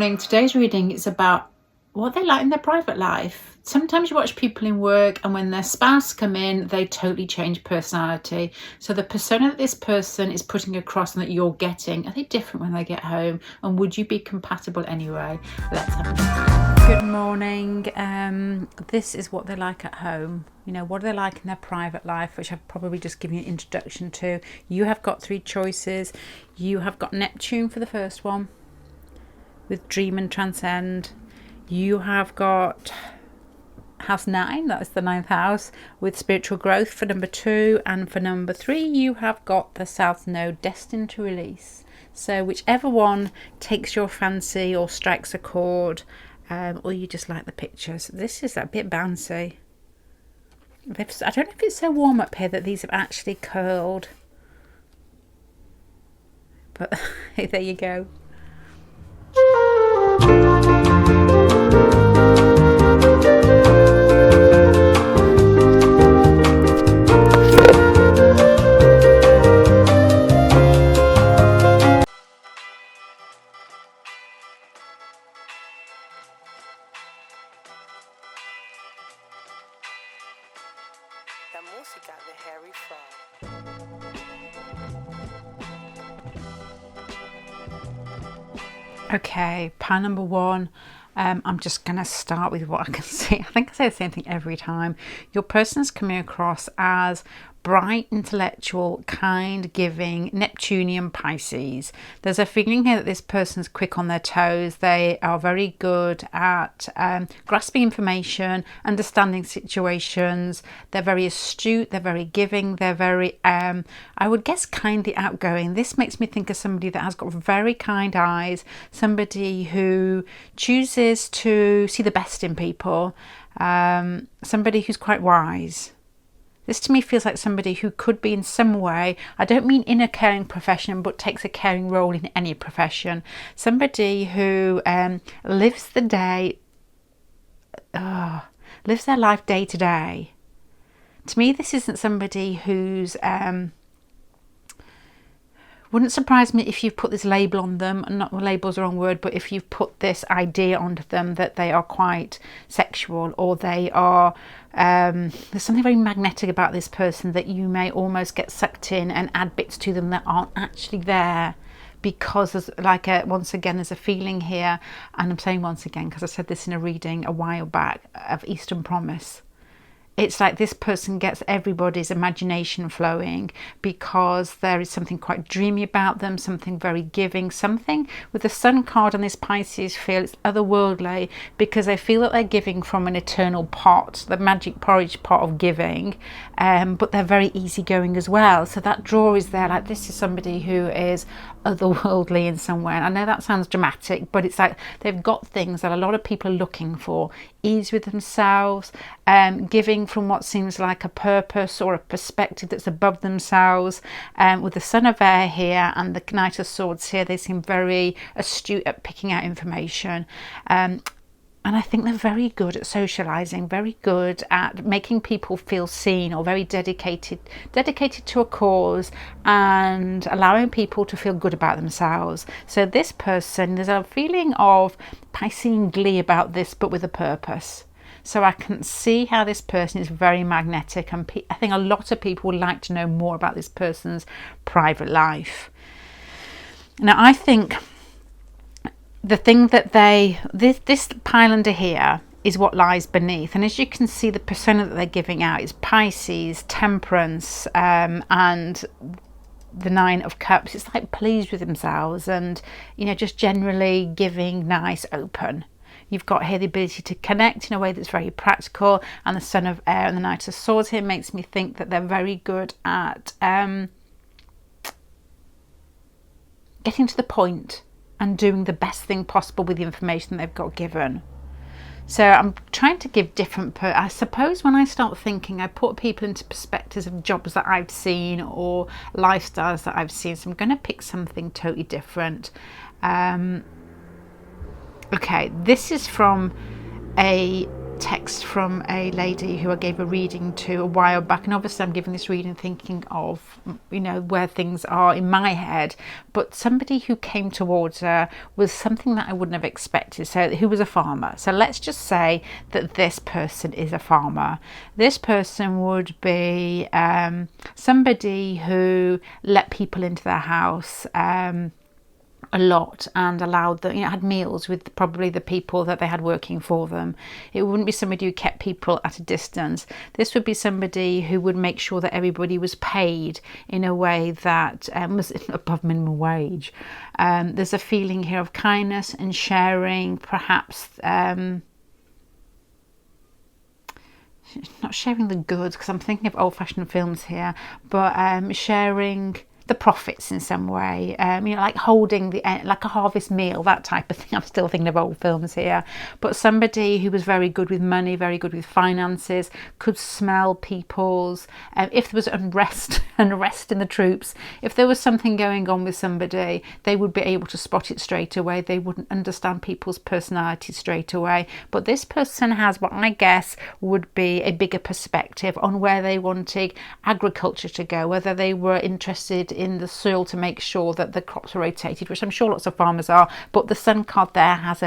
morning. Today's reading is about what they like in their private life. Sometimes you watch people in work and when their spouse come in, they totally change personality. So the persona that this person is putting across and that you're getting, are they different when they get home? And would you be compatible anyway? Let's have a look. Good morning. This is what they like at home. You know, what do they like in their private life, which I've probably just given you an introduction to. You have got 3 choices. You have got Neptune for the first one, with Dream and Transcend. You have got House 9, that is the 9th house, with Spiritual Growth for number 2. And for number 3, you have got the South Node, Destined to Release. So whichever one takes your fancy or strikes a chord, or you just like the pictures. This is a bit bouncy. I don't know if it's so warm up here that these have actually curled. But there you go. Okay, pile number 1. I'm just going to start with what I can see. I think I say the same thing every time. Your person's coming across as bright, intellectual, kind, giving, Neptunian Pisces. There's a feeling here that this person's quick on their toes. They are very good at grasping information, understanding situations. They're very astute. They're very giving. They're very, I would guess, kindly outgoing. This makes me think of somebody that has got very kind eyes, somebody who chooses to see the best in people, somebody who's quite wise. This to me feels like somebody who could be in some way, I don't mean in a caring profession, but takes a caring role in any profession. Somebody who lives the day, lives their life day to day. To me, this isn't somebody who's, wouldn't surprise me if you've put this label on them, and not label's the wrong word, but if you've put this idea onto them that they are quite sexual, or they are, there's something very magnetic about this person that you may almost get sucked in and add bits to them that aren't actually there, because there's like once again there's a feeling here, and I'm saying once again because I said this in a reading a while back, of Eastern Promise. It's like this person gets everybody's imagination flowing because there is something quite dreamy about them, something very giving, something with the Sun card on this Pisces feel it's otherworldly, because they feel that they're giving from an eternal pot, the magic porridge pot of giving, but they're very easygoing as well. So that draw is there, like this is somebody who is otherworldly in some way. And I know that sounds dramatic, but it's like they've got things that a lot of people are looking for: ease with themselves, giving from what seems like a purpose or a perspective that's above themselves. With the Son of Air here and the Knight of Swords here, they seem very astute at picking out information. And I think they're very good at socializing, very good at making people feel seen, or very dedicated to a cause and allowing people to feel good about themselves. So this person, there's a feeling of Piscean glee about this, but with a purpose. So I can see how this person is very magnetic, and I think a lot of people would like to know more about this person's private life. Now, I think the thing that this pile under here is what lies beneath. And as you can see, the persona that they're giving out is Pisces, Temperance, and the 9 of Cups. It's like pleased with themselves and, you know, just generally giving, nice, open. You've got here the ability to connect in a way that's very practical, and the Son of Air and the Knight of Swords here makes me think that they're very good at getting to the point and doing the best thing possible with the information they've got given. So I'm trying to give different, I suppose when I start thinking, I put people into perspectives of jobs that I've seen or lifestyles that I've seen. So I'm going to pick something totally different. Okay, this is from a text from a lady who I gave a reading to a while back, and obviously I'm giving this reading thinking of, you know, where things are in my head, but somebody who came towards her was something that I wouldn't have expected. So who was a farmer. So let's just say that this person is a farmer. This person would be somebody who let people into their house a lot and allowed them, you know, had meals with probably the people that they had working for them. It wouldn't be somebody who kept people at a distance. This would be somebody who would make sure that everybody was paid in a way that was above minimum wage. There's a feeling here of kindness and sharing, perhaps not sharing the goods, because I'm thinking of old-fashioned films here, but sharing the profits in some way, you know, like holding the, like a harvest meal, that type of thing. I'm still thinking of old films here, but somebody who was very good with money, very good with finances, could smell people's, if there was unrest in the troops, if there was something going on with somebody, they would be able to spot it straight away. They wouldn't understand people's personalities straight away, but this person has what I guess would be a bigger perspective on where they wanted agriculture to go, whether they were interested in the soil to make sure that the crops are rotated, which I'm sure lots of farmers are, but the sun card there has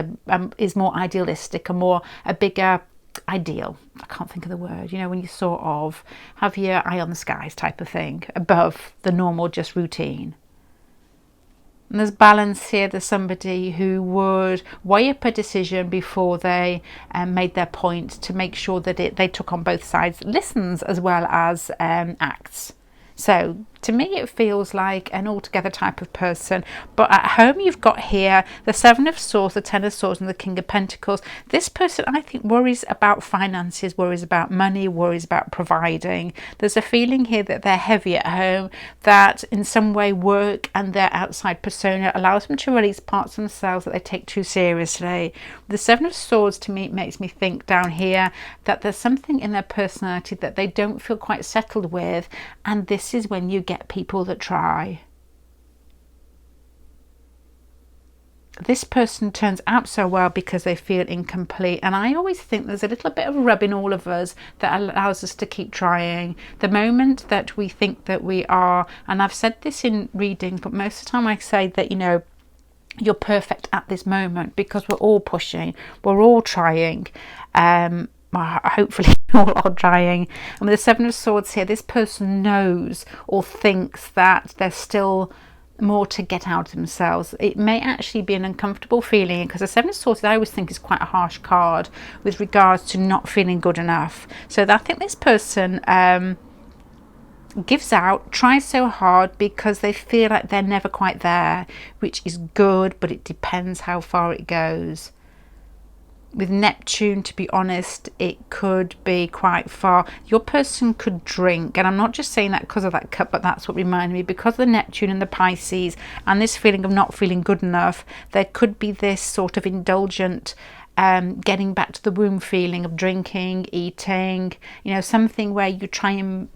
is more idealistic and more a bigger ideal. I can't think of the word, you know, when you sort of have your eye on the skies type of thing, above the normal just routine. And there's balance here. There's somebody who would weigh up a decision before they made their point, to make sure that they took on both sides, listens as well as acts. So to me, it feels like an altogether type of person. But at home, you've got here the Seven of Swords, the Ten of Swords, and the King of Pentacles. This person, I think, worries about finances, worries about money, worries about providing. There's a feeling here that they're heavy at home, that in some way work and their outside persona allows them to release parts of themselves that they take too seriously. The Seven of Swords, to me, makes me think down here that there's something in their personality that they don't feel quite settled with, and this is when you get people that try. This person turns out so well because they feel incomplete, and I always think there's a little bit of a rub in all of us that allows us to keep trying. The moment that we think that we are, and I've said this in readings, but most of the time I say that, you know, you're perfect at this moment, because we're all pushing, we're all trying, hopefully all are trying. And with the Seven of Swords here, this person knows or thinks that there's still more to get out of themselves. It may actually be an uncomfortable feeling, because the Seven of Swords I always think is quite a harsh card with regards to not feeling good enough. So I think this person gives out, tries so hard because they feel like they're never quite there, which is good, but it depends how far it goes. With Neptune, to be honest, it could be quite far. Your person could drink, and I'm not just saying that because of that cup, but that's what reminded me, because of the Neptune and the Pisces and this feeling of not feeling good enough. There could be this sort of indulgent getting back to the womb feeling of drinking, eating, you know, something where you try and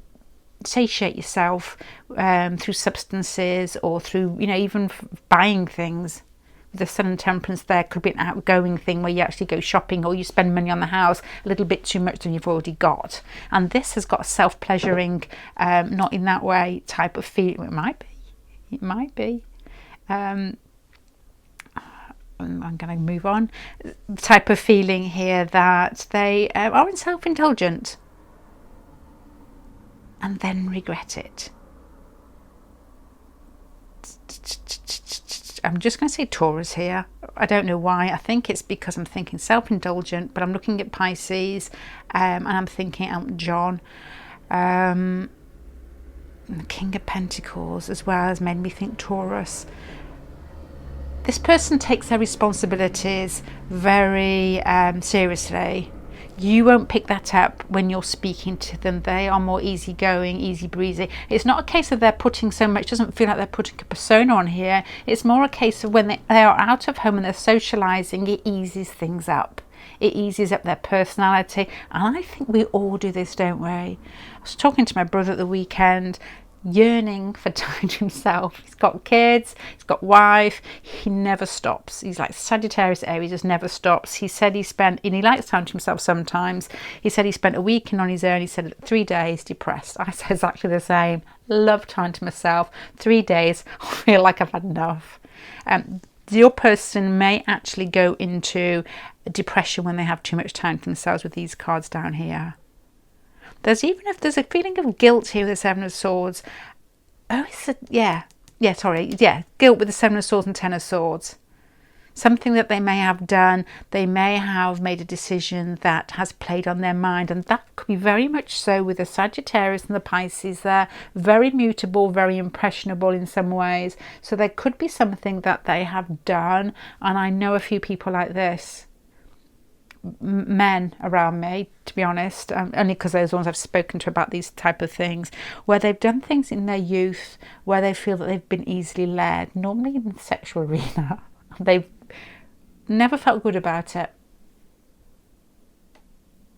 satiate yourself through substances, or through, you know, even buying things. The Sun and Temperance there could be an outgoing thing where you actually go shopping, or you spend money on the house a little bit too much than you've already got. And this has got a self-pleasuring, not in that way type of feeling. It might be. I'm going to move on. The type of feeling here that they are in self-indulgent and then regret it. I'm just going to say Taurus here. I don't know why. I think it's because I'm thinking self-indulgent, but I'm looking at Pisces, and I'm thinking Elton John. The King of Pentacles as well has made me think Taurus. This person takes their responsibilities very seriously. You won't pick that up when you're speaking to them. They are more easygoing, easy breezy. It's not a case of they're putting so much, doesn't feel like they're putting a persona on here. It's more a case of when they are out of home and they're socialising, it eases things up. It eases up their personality. And I think we all do this, don't we? I was talking to my brother at the weekend. yearning for time to himself. He's got kids, he's got wife, he never stops. He's like Sagittarius Aries, just never stops. He said he spent, and he likes time to himself sometimes, he said he spent a weekend on his own. He said 3 days depressed. I said exactly the same. Love time to myself. 3 days, I feel like I've had enough. Your person may actually go into depression when they have too much time to themselves with these cards down here. There's even if there's a feeling of guilt here with the Seven of Swords. Oh, guilt with the Seven of Swords and Ten of Swords. Something that they may have done, they may have made a decision that has played on their mind, and that could be very much so with the Sagittarius and the Pisces. They're very mutable, very impressionable in some ways. So there could be something that they have done, and I know a few people like this. Men around me, to be honest, only because those ones I've spoken to about these type of things, where they've done things in their youth where they feel that they've been easily led, normally in the sexual arena. They've never felt good about it.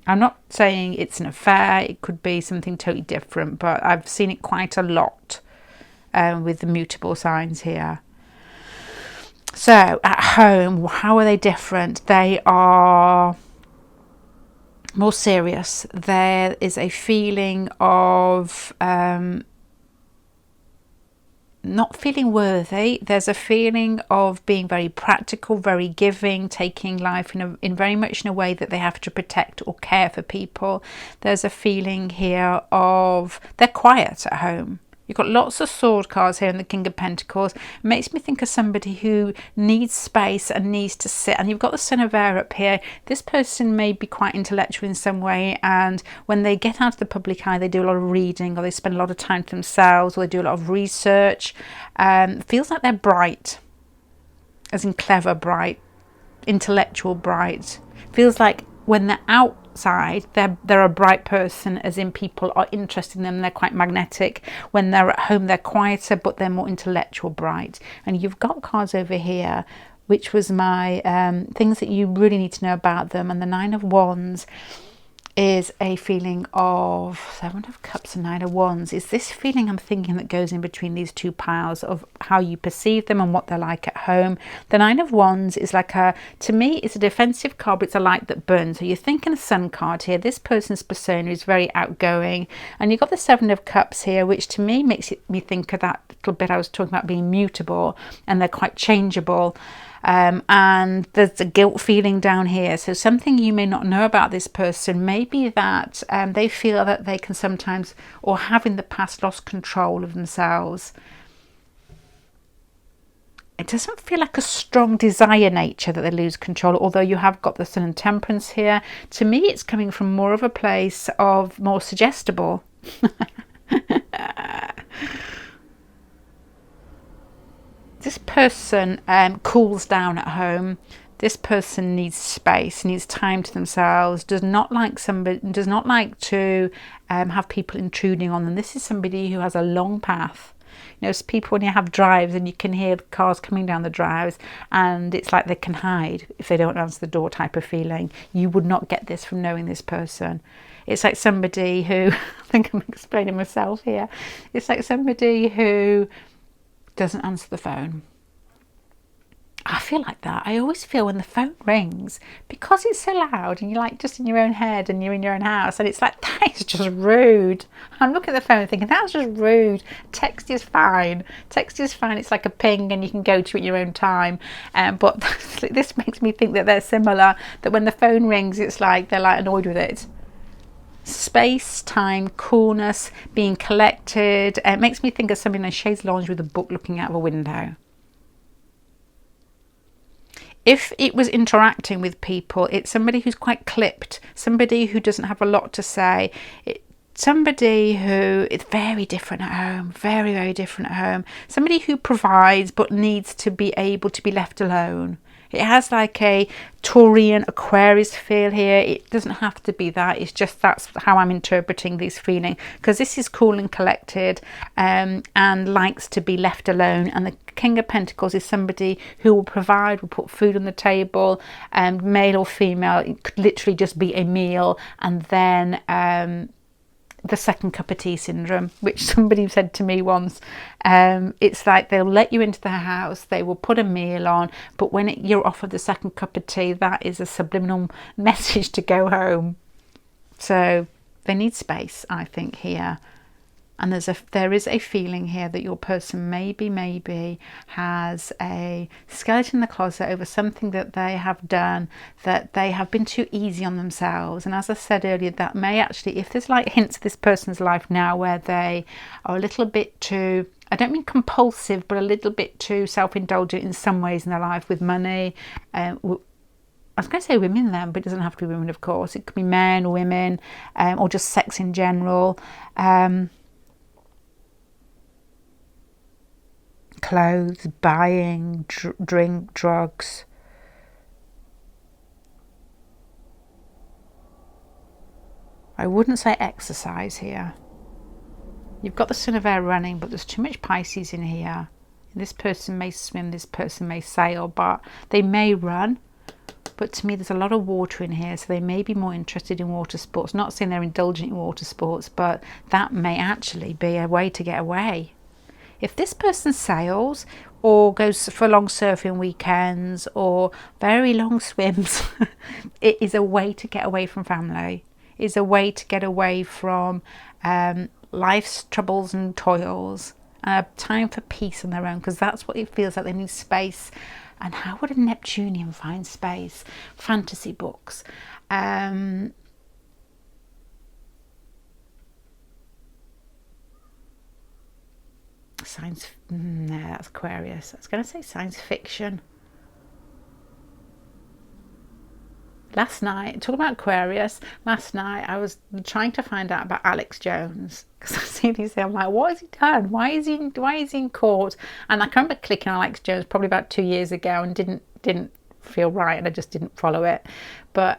I'm not saying it's an affair, it could be something totally different, but I've seen it quite a lot with the mutable signs here. So at home, how are they different? They are more serious. There is a feeling of not feeling worthy. There's a feeling of being very practical, very giving, taking life in very much in a way that they have to protect or care for people. There's a feeling here of they're quiet at home. You've got lots of sword cards here and the King of Pentacles. It makes me think of somebody who needs space and needs to sit. And you've got the Son of Air up here. This person may be quite intellectual in some way. And when they get out of the public eye, they do a lot of reading, or they spend a lot of time to themselves, or they do a lot of research. Feels like they're bright, as in clever bright, intellectual bright. Feels like when they're outside, they're a bright person, as in people are interested in them, they're quite magnetic. When they're at home, they're quieter, but they're more intellectual bright. And you've got cards over here, which was my things that you really need to know about them. And the Nine of Wands is a feeling of Seven of Cups and Nine of Wands. Is this feeling I'm thinking that goes in between these two piles of how you perceive them and what they're like at home. The Nine of Wands is like to me, it's a defensive card, but it's a light that burns. So you're thinking a Sun card here. This person's persona is very outgoing. And you've got the Seven of Cups here, which to me makes me think of that little bit I was talking about being mutable, and they're quite changeable. And there's a guilt feeling down here. So something you may not know about this person may be that they feel that they can sometimes, or have in the past, lost control of themselves. It doesn't feel like a strong desire nature that they lose control, although you have got the Sun and Temperance here. To me, it's coming from more of a place of more suggestible. This person cools down at home. This person needs space, needs time to themselves, does not like to have people intruding on them. This is somebody who has a long path. You know, it's people when you have drives and you can hear the cars coming down the drives, and it's like they can hide if they don't answer the door type of feeling. You would not get this from knowing this person. It's like somebody who, I think I'm explaining myself here. It's like somebody who doesn't answer the phone. I feel like that. I always feel when the phone rings, because it's so loud and you're like just in your own head and you're in your own house, and it's like, that is just rude. I'm looking at the phone thinking, that's just rude. Text is fine. Text is fine. It's like a ping and you can go to it in your own time. But this makes me think that they're similar, that when the phone rings, it's like they're like annoyed with it. Space, time, coolness, being collected. It makes me think of somebody in a chaise lounge with a book looking out of a window. If it was interacting with people, it's somebody who's quite clipped, somebody who doesn't have a lot to say, somebody who is very different at home, very, very different at home, somebody who provides but needs to be able to be left alone. It has like a Taurian Aquarius feel here. It doesn't have to be that. It's just that's how I'm interpreting this feeling, because this is cool and collected and likes to be left alone. And the King of Pentacles is somebody who will provide, will put food on the table, male or female. It could literally just be a meal, and then the second cup of tea syndrome, which somebody said to me once. It's like they'll let you into their house, they will put a meal on, but when you're offered the second cup of tea, that is a subliminal message to go home. So they need space, I think, here. And there is a feeling here that your person maybe has a skeleton in the closet over something that they have done, that they have been too easy on themselves. And as I said earlier, that may actually, if there's like hints of this person's life now where they are a little bit too, I don't mean compulsive, but a little bit too self-indulgent in some ways in their life with money. I was going to say women then, but it doesn't have to be women, of course. It could be men or women, or just sex in general. Clothes, buying, drink, drugs. I wouldn't say exercise here. You've got the Sun of Air running, but there's too much Pisces in here. This person may swim, this person may sail, but they may run. But to me, there's a lot of water in here, so they may be more interested in water sports. Not saying they're indulgent in water sports, but that may actually be a way to get away. If this person sails or goes for long surfing weekends or very long swims, it is a way to get away from family. It is a way to get away from life's troubles and toils. Time for peace on their own, because that's what it feels like. They need space. And how would a Neptunian find space? Fantasy books. No, that's Aquarius. I was going to say science fiction. Last night, talking about Aquarius, last night I was trying to find out about Alex Jones, because I see these, I'm like, what has he done? Why is he in court? And I can remember clicking on Alex Jones probably about 2 years ago and didn't feel right, and I just didn't follow it. But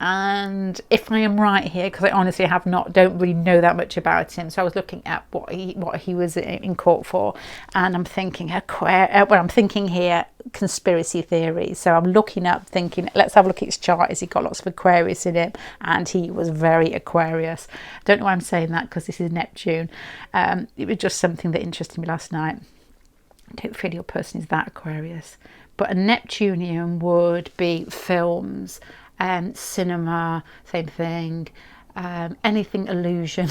and if I am right here, because I honestly don't really know that much about him, so I was looking at what he was in court for, and I'm thinking I'm thinking here conspiracy theories. So I'm looking up, thinking, let's have a look at his chart. Has he got lots of Aquarius in him? And he was very Aquarius. Don't know why I'm saying that, because this is Neptune. It was just something that interested me last night. I don't feel your person is that Aquarius, but a Neptunian would be films. Cinema, same thing, anything illusion,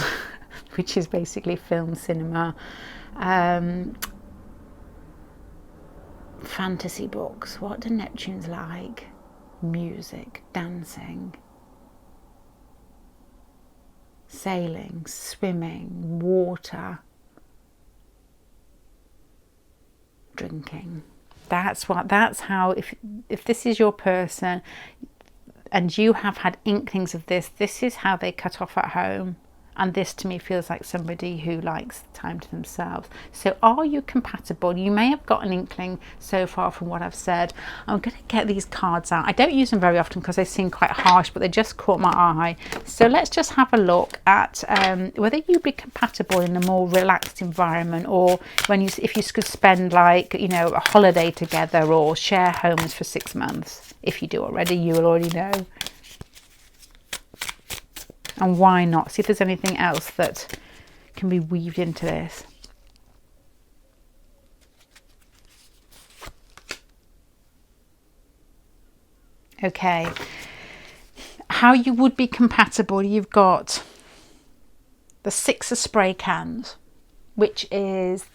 which is basically film, cinema, fantasy books. What do Neptunes like? Music, dancing, sailing, swimming, water, drinking. That's how, if this is your person, and you have had inklings of this is how they cut off at home. And this to me feels like somebody who likes time to themselves. So are you compatible? You may have got an inkling so far from what I've said. I'm going to get these cards out. I don't use them very often because they seem quite harsh, but they just caught my eye. So let's just have a look at whether you'd be compatible in a more relaxed environment, or if you could spend like, a holiday together or share homes for 6 months. If you do already, you will already know. And why not? See if there's anything else that can be weaved into this. Okay. How you would be compatible. You've got the 6 of spray cans, which is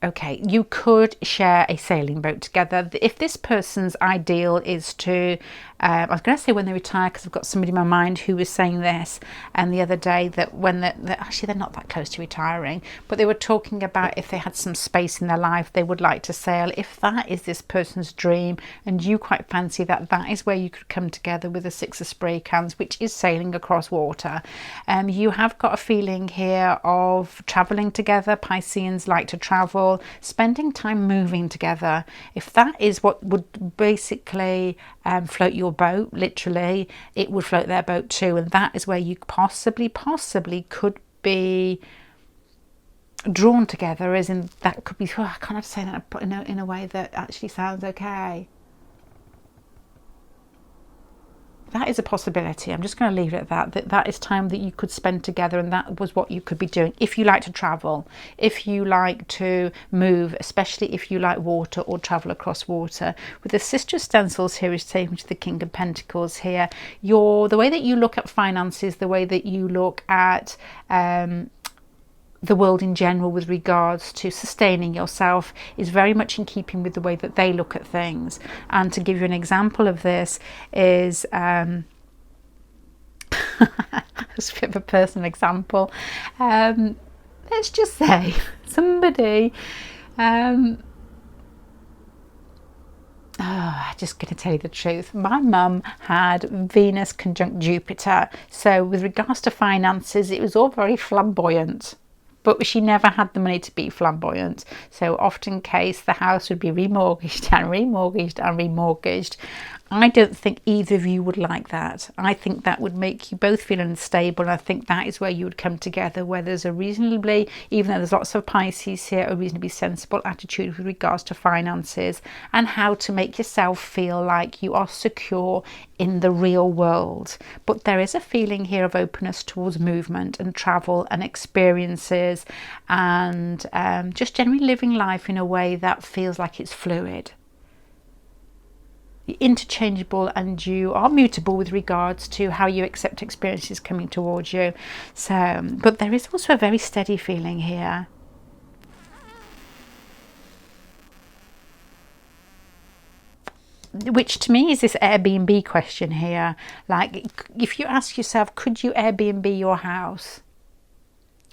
okay, you could share a sailing boat together. If this person's ideal is to, I was going to say when they retire, because I've got somebody in my mind who was saying this, and the other day, that when actually they're not that close to retiring, but they were talking about if they had some space in their life, they would like to sail. If that is this person's dream, and you quite fancy that, that is where you could come together with a 6 of spray cans, which is sailing across water. You have got a feeling here of traveling together. Pisceans like to travel, spending time moving together. If that is what would basically float your boat, literally, it would float their boat too. And that is where you possibly could be drawn together, as in that could be, I can't have to say that in a way that actually sounds okay. That is a possibility. I'm just going to leave it at that. That is time that you could spend together, and that was what you could be doing. If you like to travel, if you like to move, especially if you like water or travel across water. With the Sister of Stencils here is taken to the King of Pentacles here. The way that you look at finances, the way that you look at the world in general with regards to sustaining yourself is very much in keeping with the way that they look at things. And to give you an example of this is it's a bit of a personal example. Let's just say somebody I'm just going to tell you the truth. My mum had Venus conjunct Jupiter, so with regards to finances it was all very flamboyant. But she never had the money to be flamboyant. So often case the house would be remortgaged and remortgaged and remortgaged. I don't think either of you would like that. I think that would make you both feel unstable. I think that is where you would come together, where there's a reasonably, even though there's lots of Pisces here, a reasonably sensible attitude with regards to finances and how to make yourself feel like you are secure in the real world. But there is a feeling here of openness towards movement and travel and experiences and just generally living life in a way that feels like it's fluid. You're interchangeable and you are mutable with regards to how you accept experiences coming towards you. So, but there is also a very steady feeling here. Which to me is this Airbnb question here. Like, if you ask yourself, could you Airbnb your house?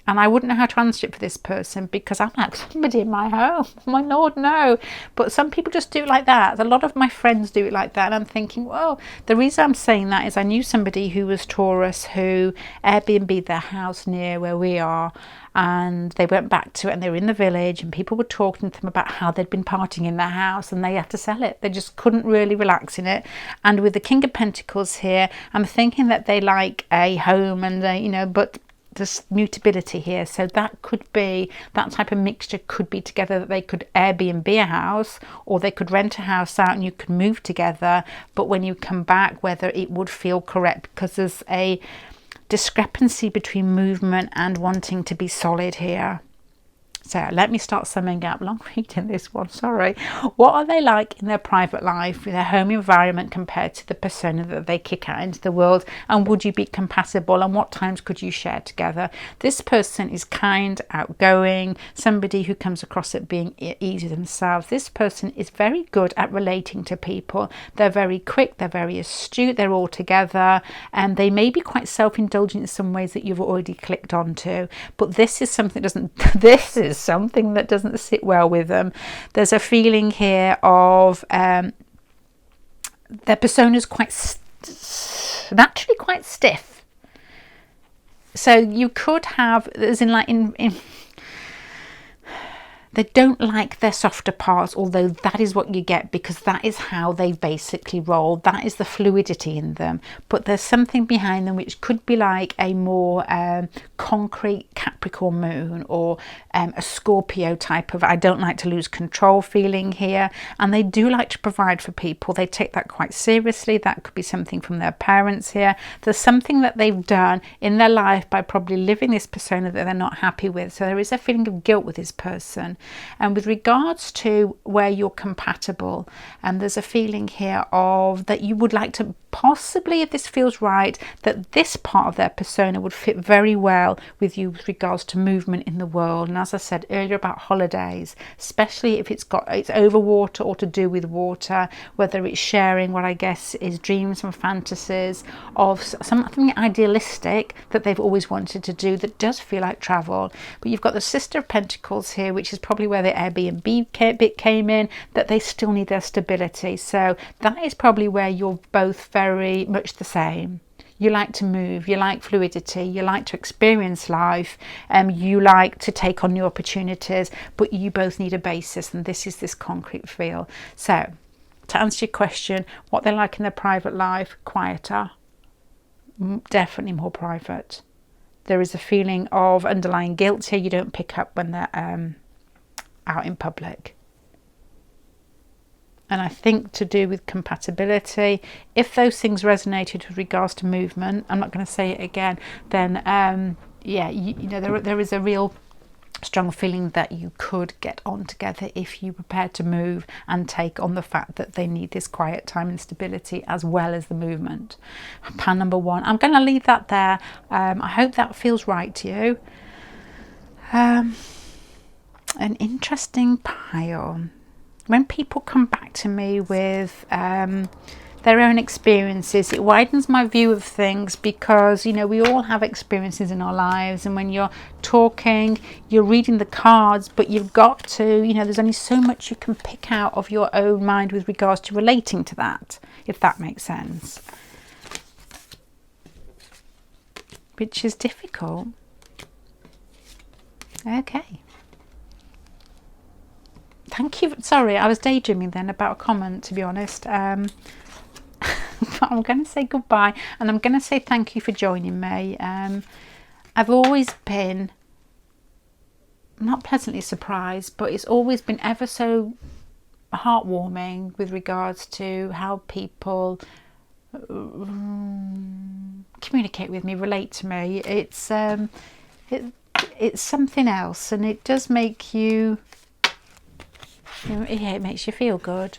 And I wouldn't know how to answer it for this person, because I'm like, somebody in my home, my lord, no. But some people just do it like that. A lot of my friends do it like that. And I'm thinking, well, the reason I'm saying that is I knew somebody who was Taurus who Airbnb'd their house near where we are. And they went back to it and they were in the village and people were talking to them about how they'd been partying in their house and they had to sell it. They just couldn't really relax in it. And with the King of Pentacles here, I'm thinking that they like a home and they, but there's mutability here, so that could be, that type of mixture could be together, that they could Airbnb a house or they could rent a house out and you could move together, but when you come back whether it would feel correct, because there's a discrepancy between movement and wanting to be solid here. So let me start summing up. Long reading this one, sorry. What are they like in their private life, in their home environment compared to the persona that they kick out into the world? And would you be compatible? And what times could you share together? This person is kind, outgoing, somebody who comes across at being easy themselves. This person is very good at relating to people. They're very quick, they're very astute, they're all together, and they may be quite self-indulgent in some ways that you've already clicked onto. But this is something that doesn't sit well with them. There's a feeling here of their persona is naturally quite stiff. So you could have, as in they don't like their softer parts, although that is what you get because that is how they basically roll. That is the fluidity in them. But there's something behind them which could be like a more concrete Capricorn moon or a Scorpio type of I don't like to lose control feeling here. And they do like to provide for people. They take that quite seriously. That could be something from their parents here. There's something that they've done in their life by probably living this persona that they're not happy with. So there is a feeling of guilt with this person. And with regards to where you're compatible, there's a feeling here of that you would like to possibly, if this feels right, that this part of their persona would fit very well with you with regards to movement in the world. And as I said earlier about holidays, especially if it's over water or to do with water, whether it's sharing what I guess is dreams and fantasies of something idealistic that they've always wanted to do that does feel like travel. But you've got the Sister of Pentacles here, which is probably where the Airbnb bit came in, that they still need their stability. So that is probably where you're both very much the same. You like to move, you like fluidity, you like to experience life, you like to take on new opportunities, but you both need a basis, and this is this concrete feel. So to answer your question, what they like in their private life, quieter, definitely more private. There is a feeling of underlying guilt here. You don't pick up when they're out in public. and I think to do with compatibility. If those things resonated with regards to movement, I'm not going to say it again, then yeah, you know, there is a real strong feeling that you could get on together if you prepare to move and take on the fact that they need this quiet time and stability as well as the movement. Pile number 1, I'm going to leave that there. I hope that feels right to you. An interesting pile. When people come back to me with their own experiences, it widens my view of things, because, you know, we all have experiences in our lives, and when you're talking, you're reading the cards, but you've got to, you know, there's only so much you can pick out of your own mind with regards to relating to that, if that makes sense, which is difficult. Okay. Thank you. Sorry, I was daydreaming then about a comment, to be honest. I'm going to say goodbye, and I'm going to say thank you for joining me. I've always been not pleasantly surprised, but it's always been ever so heartwarming with regards to how people communicate with me, relate to me. It's something else, and it does make you, yeah, it makes you feel good.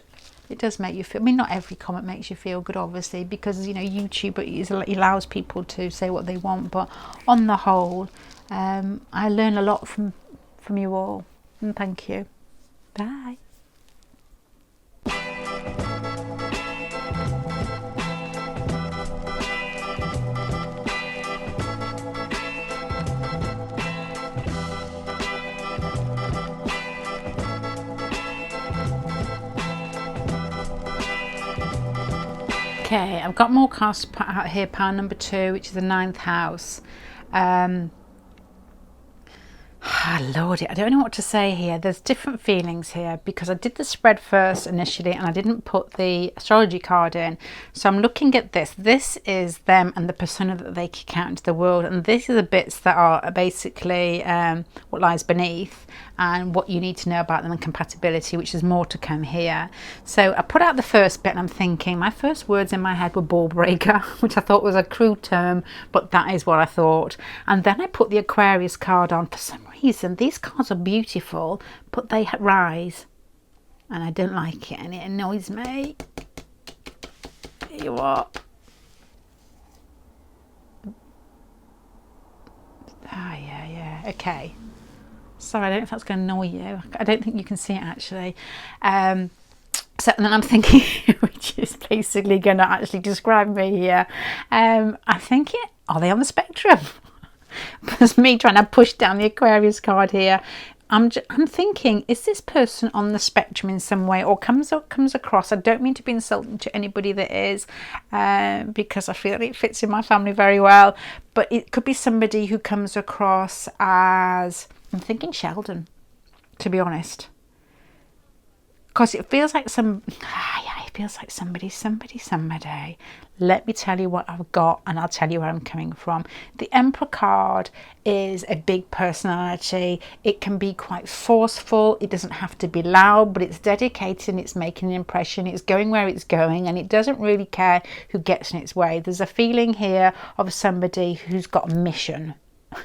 It does make you feel, I mean, not every comment makes you feel good, obviously, because, you know, YouTube allows people to say what they want, but on the whole, I learn a lot from you all, and thank you. Bye. Okay, I've got more cards to put out here. Pile number 2, which is the 9th house. Lordy, I don't know what to say here. There's different feelings here, because I did the spread first initially and I didn't put the astrology card in. So I'm looking at this. This is them and the persona that they kick out into the world, and these are the bits that are basically what lies beneath and what you need to know about them, and compatibility, which is more to come here. So I put out the first bit, and I'm thinking, my first words in my head were ball breaker, which I thought was a crude term, but that is what I thought. And then I put the Aquarius card on. For some reason, these cards are beautiful, but they rise, and I don't like it, and it annoys me. Here you are. Yeah, okay. Sorry, I don't know if that's going to annoy you. I don't think you can see it, actually. So, and then I'm thinking, which is basically going to actually describe me here. I'm thinking, are they on the spectrum? There's me trying to push down the Aquarius card here. I'm thinking, is this person on the spectrum in some way, or comes across? I don't mean to be insulting to anybody that is, because I feel it fits in my family very well. But it could be somebody who comes across as, I'm thinking Sheldon, to be honest, because it feels like it feels like somebody. Let me tell you what I've got, and I'll tell you where I'm coming from. The Emperor card is a big personality. It can be quite forceful. It doesn't have to be loud, but it's dedicated and it's making an impression. It's going where it's going, and it doesn't really care who gets in its way. There's a feeling here of somebody who's got a mission.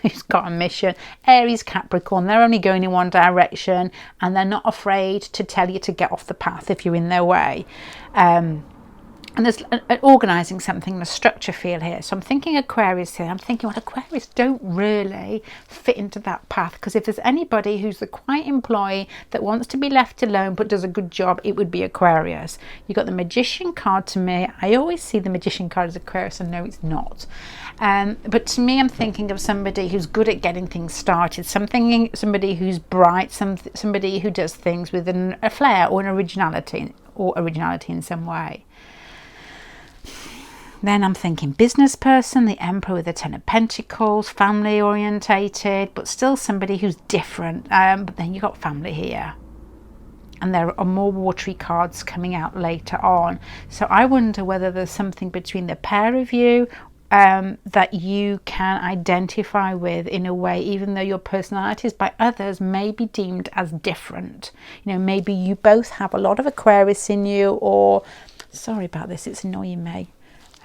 Who's got a mission. Aries, Capricorn, they're only going in one direction, and they're not afraid to tell you to get off the path if you're in their way. And there's organising something, the structure feel here. So I'm thinking Aquarius here. I'm thinking, well, Aquarius don't really fit into that path, because if there's anybody who's the quiet employee that wants to be left alone but does a good job, it would be Aquarius. You got the Magician card to me. I always see the Magician card as Aquarius, and no, it's not. But to me, I'm thinking of somebody who's good at getting things started, somebody who's bright, somebody who does things with a flair or an originality in some way. Then I'm thinking business person, the Emperor with the 10 of Pentacles, family orientated, but still somebody who's different. But then you got family here. And there are more watery cards coming out later on. So I wonder whether there's something between the pair of you, that you can identify with in a way, even though your personalities by others may be deemed as different. You know, maybe you both have a lot of Aquarius in you, or sorry about this, it's annoying me.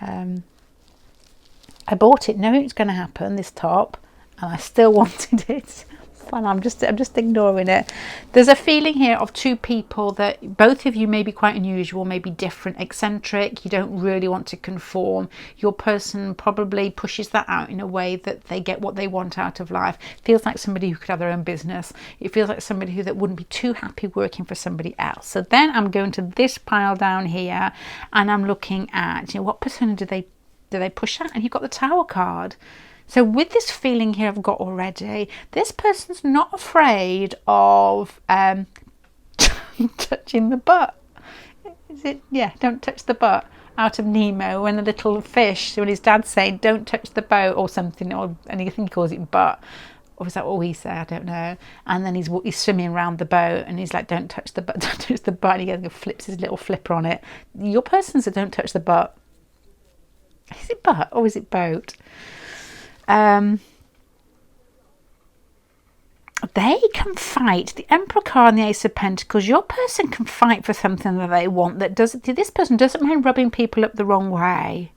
I bought it knowing it's going to happen, this top, and I still wanted it. And I'm just ignoring it. There's a feeling here of two people that both of you may be quite unusual, maybe different, eccentric. You don't really want to conform. Your person probably pushes that out in a way that they get what they want out of life. Feels like somebody who could have their own business. It feels like somebody who that wouldn't be too happy working for somebody else. So then I'm going to this pile down here, and I'm looking at, you know, what persona do they push out? And you've got the Tower card. So with this feeling here I've got already, this person's not afraid of touching the butt. Is it? Yeah, don't touch the butt. Out of Nemo, when the little fish, when his dad's saying, don't touch the boat or something, or and I think he calls it butt. Or is that what we say? I don't know. And then he's swimming around the boat and he's like, don't touch the butt, don't touch the butt. And he goes and flips his little flipper on it. Your person's that don't touch the butt. Is it butt or is it boat? They can fight. The Emperor card and the Ace of Pentacles. Your person can fight for something that they want. This person doesn't mind rubbing people up the wrong way.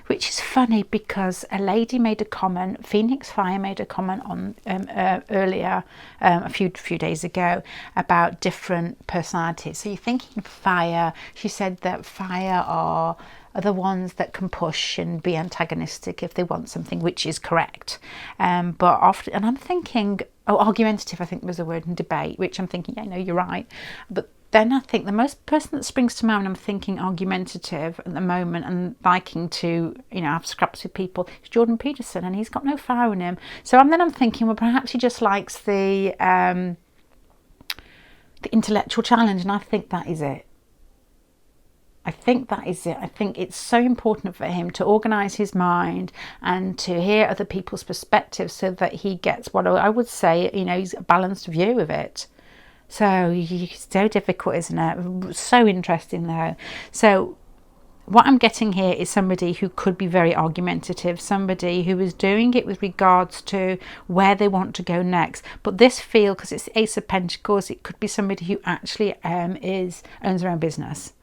Which is funny because a lady made a comment, Phoenix Fire made a comment on earlier, a few days ago, about different personalities. So you're thinking fire. She said that fire are the ones that can push and be antagonistic if they want something, which is correct. But often, and I'm thinking, argumentative, I think was the word, and debate, which I'm thinking, yeah, no, you're right. But then I think the most person that springs to mind when I'm thinking argumentative at the moment and liking to, you know, have scraps with people is Jordan Peterson, and he's got no fire in him. So I'm thinking, well, perhaps he just likes the intellectual challenge, and I think that is it. I think that is it. I think it's so important for him to organise his mind and to hear other people's perspectives so that he gets what I would say, you know, he's a balanced view of it. So it's so difficult, isn't it? So interesting though. So what I'm getting here is somebody who could be very argumentative, somebody who is doing it with regards to where they want to go next. But this feel, because it's the Ace of Pentacles, it could be somebody who actually owns their own business.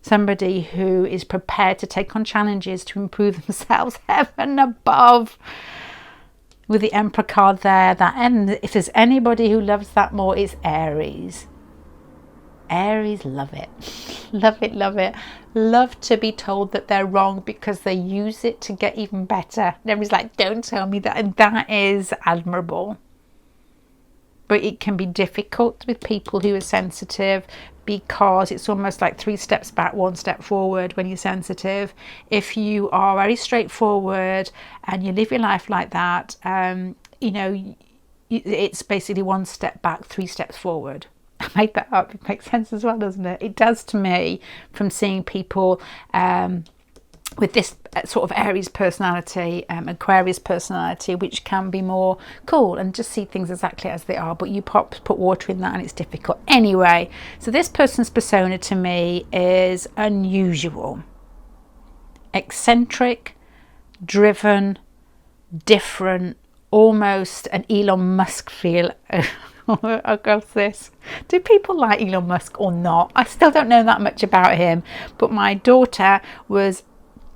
Somebody who is prepared to take on challenges to improve themselves heaven above. With the Emperor card there, and if there's anybody who loves that more, it's Aries. Aries love it. Love it, love it. Love to be told that they're wrong because they use it to get even better. And everybody's like, don't tell me that. And that is admirable. But it can be difficult with people who are sensitive because it's almost like 3 steps back, 1 step forward when you're sensitive. If you are very straightforward and you live your life like that, you know, it's basically 1 step back, 3 steps forward. I made that up. It makes sense as well, doesn't it? It does to me from seeing people with this sort of Aries personality, Aquarius personality, which can be more cool and just see things exactly as they are, but you put water in that and it's difficult. Anyway, so this person's persona to me is unusual, eccentric, driven, different, almost an Elon Musk feel. Across this. Do people like Elon Musk or not? I still don't know that much about him, but my daughter was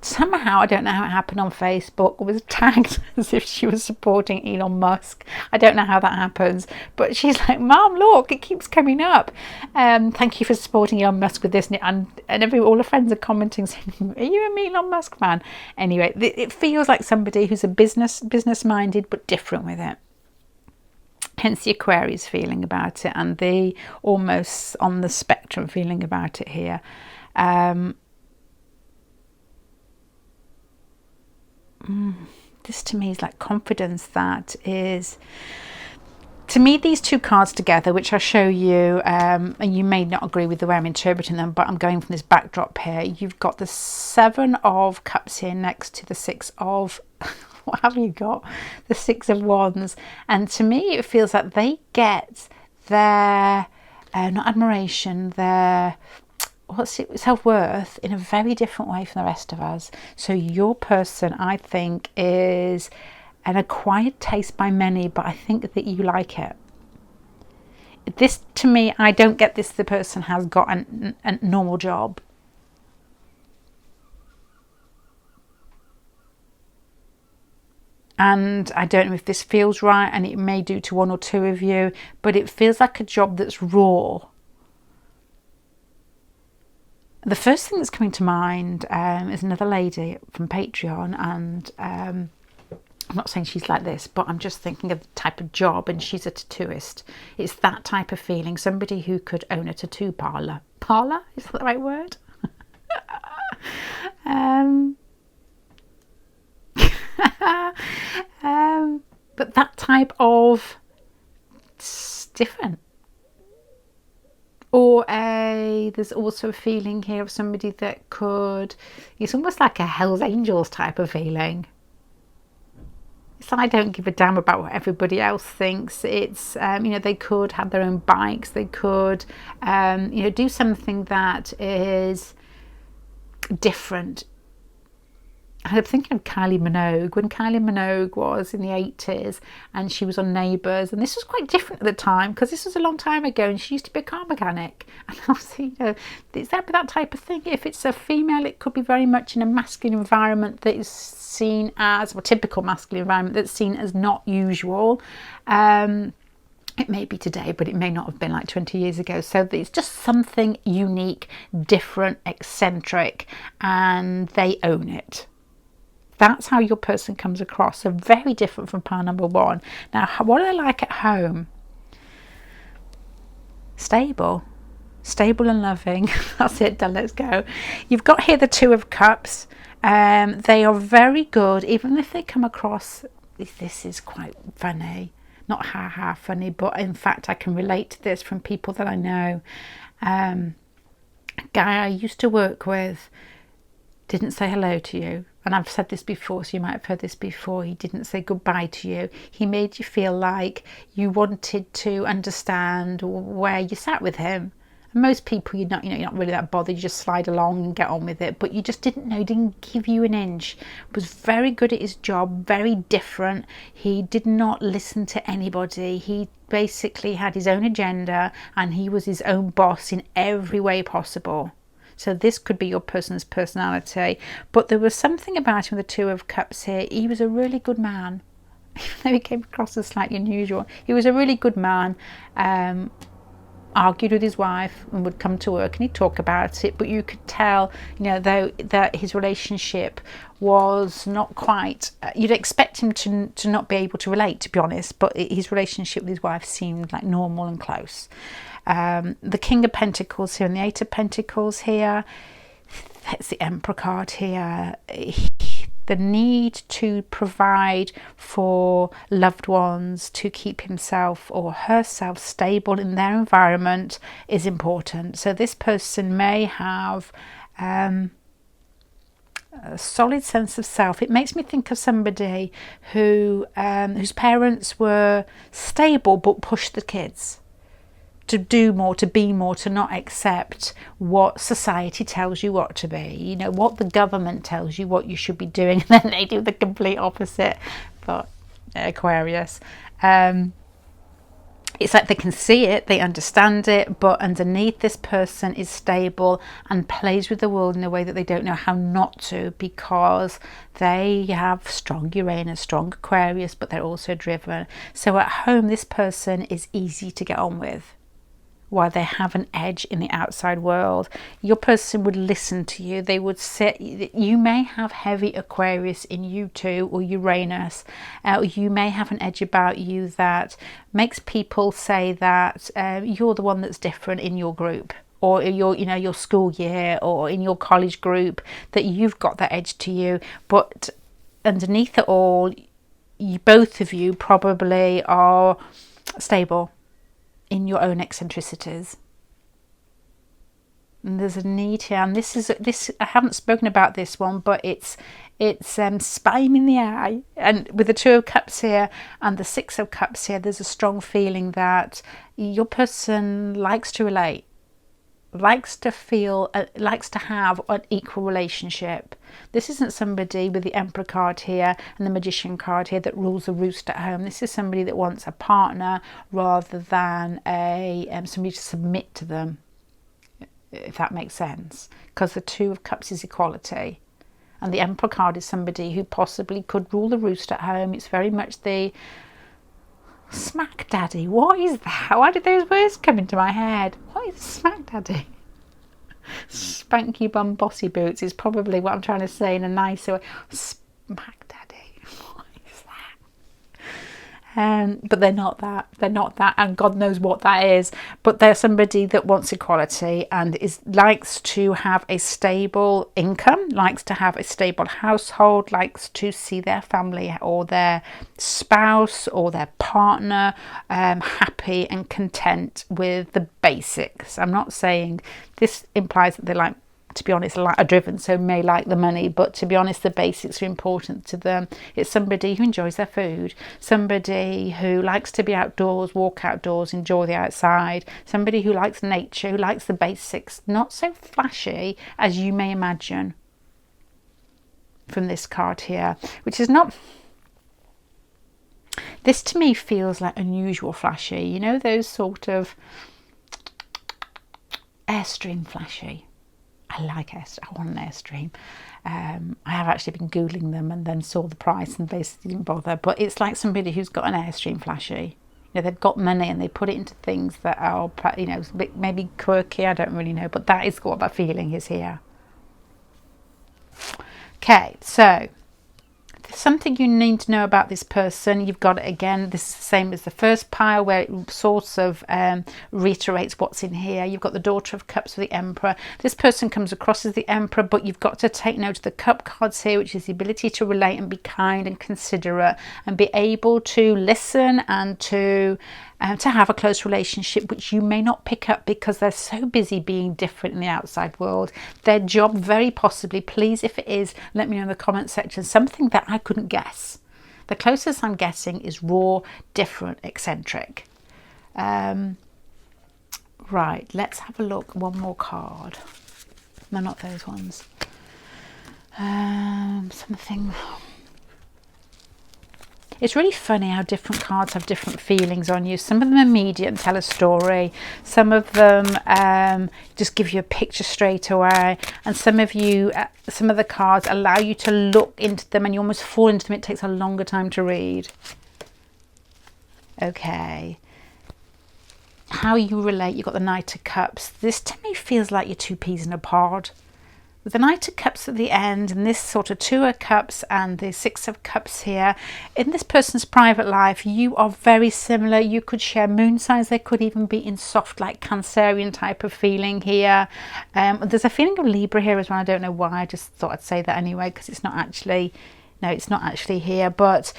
somehow, I don't know how it happened, on Facebook, was tagged as if she was supporting Elon Musk. I don't know how that happens, but she's like, Mom, look, it keeps coming up. Thank you for supporting Elon Musk with this. And all her friends are commenting saying, are you an Elon Musk fan? Anyway, it feels like somebody who's a business minded but different with it. Hence the Aquarius feeling about it and the almost on the spectrum feeling about it here. This to me is like confidence. That is, to me, these 2 cards together, which I'll show you, and you may not agree with the way I'm interpreting them, but I'm going from this backdrop here. You've got the 7 of Cups here next to the 6 of... what have you got? The 6 of Wands. And to me, it feels like they get their, not admiration, their self-worth in a very different way from the rest of us. So your person, I think, is an acquired taste by many, but I think that you like it. This, to me, I don't get this, the person has got a normal job. And I don't know if this feels right, and it may do to one or two of you, but it feels like a job that's raw. The first thing that's coming to mind is another lady from Patreon, and I'm not saying she's like this, but I'm just thinking of the type of job, and she's a tattooist. It's that type of feeling, somebody who could own a tattoo parlour. Parlour? Is that the right word? But that type of different. Or there's also a feeling here of somebody that could, it's almost like a Hell's Angels type of feeling. It's like, I don't give a damn about what everybody else thinks. It's, you know, they could have their own bikes. They could, you know, do something that is different. I'm thinking of Kylie Minogue, when Kylie Minogue was in the 80s and she was on Neighbours, and this was quite different at the time because this was a long time ago, and she used to be a car mechanic. And obviously, you know, is that type of thing? If it's a female, it could be very much in a masculine environment that is seen as, or typical masculine environment that's seen as not usual. It may be today, but it may not have been like 20 years ago. So it's just something unique, different, eccentric, and they own it. That's how your person comes across. So very different from pile number one. Now, what do I like at home? Stable. Stable and loving. That's it, done, let's go. You've got here the Two of Cups. They are very good, even if they come across, this is quite funny. Not ha-ha funny, but in fact I can relate to this from people that I know. A guy I used to work with didn't say hello to you. And I've said this before, so you might have heard this before. He didn't say goodbye to you. He made you feel like you wanted to understand where you sat with him. And most people, you're not really that bothered. You just slide along and get on with it. But you just didn't know. He didn't give you an inch. Was very good at his job. Very different. He did not listen to anybody. He basically had his own agenda, and he was his own boss in every way possible. So this could be your person's personality. But there was something about him with the Two of Cups here. He was a really good man. Even though he came across as slightly unusual. He was a really good man. Argued with his wife and would come to work and he'd talk about it. But you could tell, though, that his relationship was not quite... you'd expect him to not be able to relate, to be honest. But his relationship with his wife seemed like normal and close. The King of Pentacles here and the Eight of Pentacles here. That's the Emperor card here. The need to provide for loved ones, to keep himself or herself stable in their environment is important. So this person may have a solid sense of self. It makes me think of somebody who whose parents were stable but pushed the kids to do more, to be more, to not accept what society tells you what to be, what the government tells you what you should be doing, and then they do the complete opposite. But Aquarius, it's like they can see it, they understand it, but underneath, this person is stable and plays with the world in a way that they don't know how not to, because they have strong Uranus, strong Aquarius, but they're also driven. So at home, this person is easy to get on with, while they have an edge in the outside world. Your person would listen to you. They would sit. You may have heavy Aquarius in you too, or Uranus. You may have an edge about you that makes people say that you're the one that's different in your group, or your school year, or in your college group, that you've got that edge to you. But underneath it all, both of you probably are stable in your own eccentricities. And there's a need here, and this I haven't spoken about this one, but it's spine in the eye, and with the Two of Cups here and the Six of Cups here, there's a strong feeling that your person likes to relate. likes to feel, likes to have an equal relationship. This isn't somebody with the Emperor card here and the Magician card here that rules the roost at home. This is somebody that wants a partner rather than somebody to submit to them, if that makes sense, because the Two of Cups is equality. And the Emperor card is somebody who possibly could rule the roost at home. It's very much the smack daddy. What is that? Why did those words come into my head? What is smack daddy? Spanky bum bossy boots is probably what I'm trying to say in a nicer way. Smack daddy. What is that? But they're not that. They're not that, and God knows what that is. But they're somebody that wants equality and likes to have a stable income, likes to have a stable household, likes to see their family or their spouse or their partner happy and content with the basics. I'm not saying this implies that they like, to be honest, are driven, so may like the money, but to be honest, the basics are important to them. It's somebody who enjoys their food, somebody who likes to be outdoors, walk outdoors, enjoy the outside, somebody who likes nature, who likes the basics, not so flashy as you may imagine from this card here, which is not... This to me feels like unusual flashy, you know, those sort of Airstream flashy. I like Airstream. I want an Airstream. I have actually been Googling them and then saw the price and basically didn't bother. But it's like somebody who's got an Airstream flashy. You know, they've got money and they put it into things that are, you know, a bit maybe quirky. I don't really know. But that is what that feeling is here. Okay, so something you need to know about this person. You've got it again. This is the same as the first pile where it sort of reiterates what's in here. You've got the Daughter of Cups with the Emperor. This person comes across as the Emperor, but you've got to take note of the cup cards here, which is the ability to relate and be kind and considerate and be able to listen and to have a close relationship, which you may not pick up because they're so busy being different in the outside world. Their job, very possibly, please, if it is, let me know in the comment section, something that I couldn't guess. The closest I'm guessing is raw, different, eccentric. Right, let's have a look. One more card. No, not those ones. Something... It's really funny how different cards have different feelings on you. Some of them are immediate and tell a story. Some of them just give you a picture straight away. And some of the cards allow you to look into them and you almost fall into them. It takes a longer time to read. Okay. How you relate. You've got the Knight of Cups. This to me feels like you're two peas in a pod. With the Knight of Cups at the end and this sort of Two of Cups and the Six of Cups here, in this person's private life, you are very similar. You could share moon signs. They could even be in soft, like Cancerian type of feeling here. There's a feeling of Libra here as well. I don't know why. I just thought I'd say that anyway because it's not actually, no, it's not actually here. But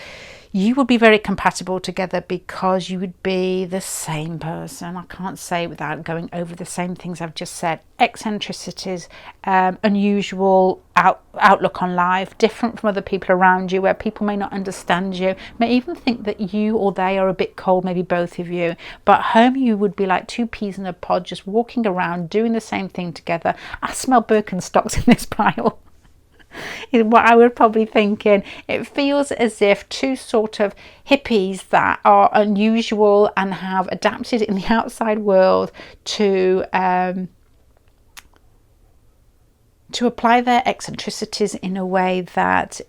you would be very compatible together because you would be the same person. I can't say it without going over the same things I've just said. Eccentricities, unusual outlook on life, different from other people around you, where people may not understand you, may even think that you or they are a bit cold, maybe both of you. But at home you would be like two peas in a pod, just walking around, doing the same thing together. I smell Birkenstocks in this pile. Is what I would probably thinking. It feels as if two sort of hippies that are unusual and have adapted in the outside world to apply their eccentricities in a way that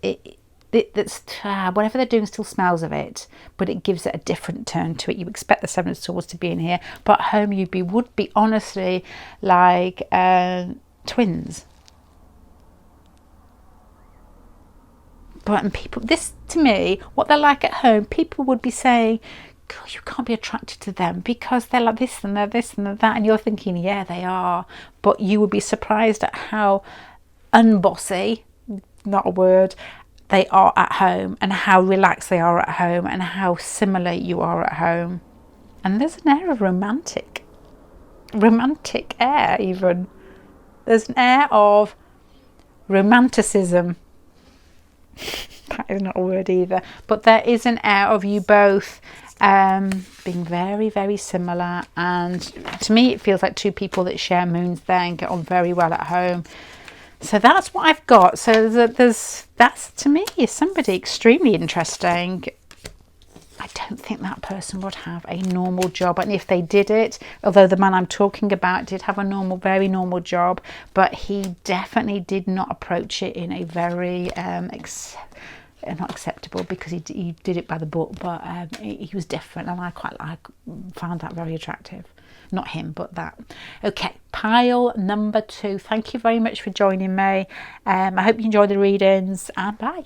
that's whatever they're doing still smells of it, but it gives it a different turn to it. You expect the Seven of Swords to be in here, but at home would be honestly like twins. But people, this to me, what they're like at home, people would be saying, God, you can't be attracted to them because they're like this and they're this and they're that, and you're thinking, yeah, they are. But you would be surprised at how unbossy, not a word, they are at home, and how relaxed they are at home, and how similar you are at home. And there's an air of romantic air even. There's an air of romanticism. That is not a word either, but there is an air of you both being very, very similar. And to me, it feels like two people that share moons there and get on very well at home. So that's what I've got. So that's to me is somebody extremely interesting. I don't think that person would have a normal job, and if they did it, although the man I'm talking about did have a normal, very normal job, but he definitely did not approach it in a very not acceptable, because he did it by the book, but he was different, and I found that very attractive. Not him, but that. Okay, pile number 2. Thank you very much for joining me. I hope you enjoy the readings, and bye.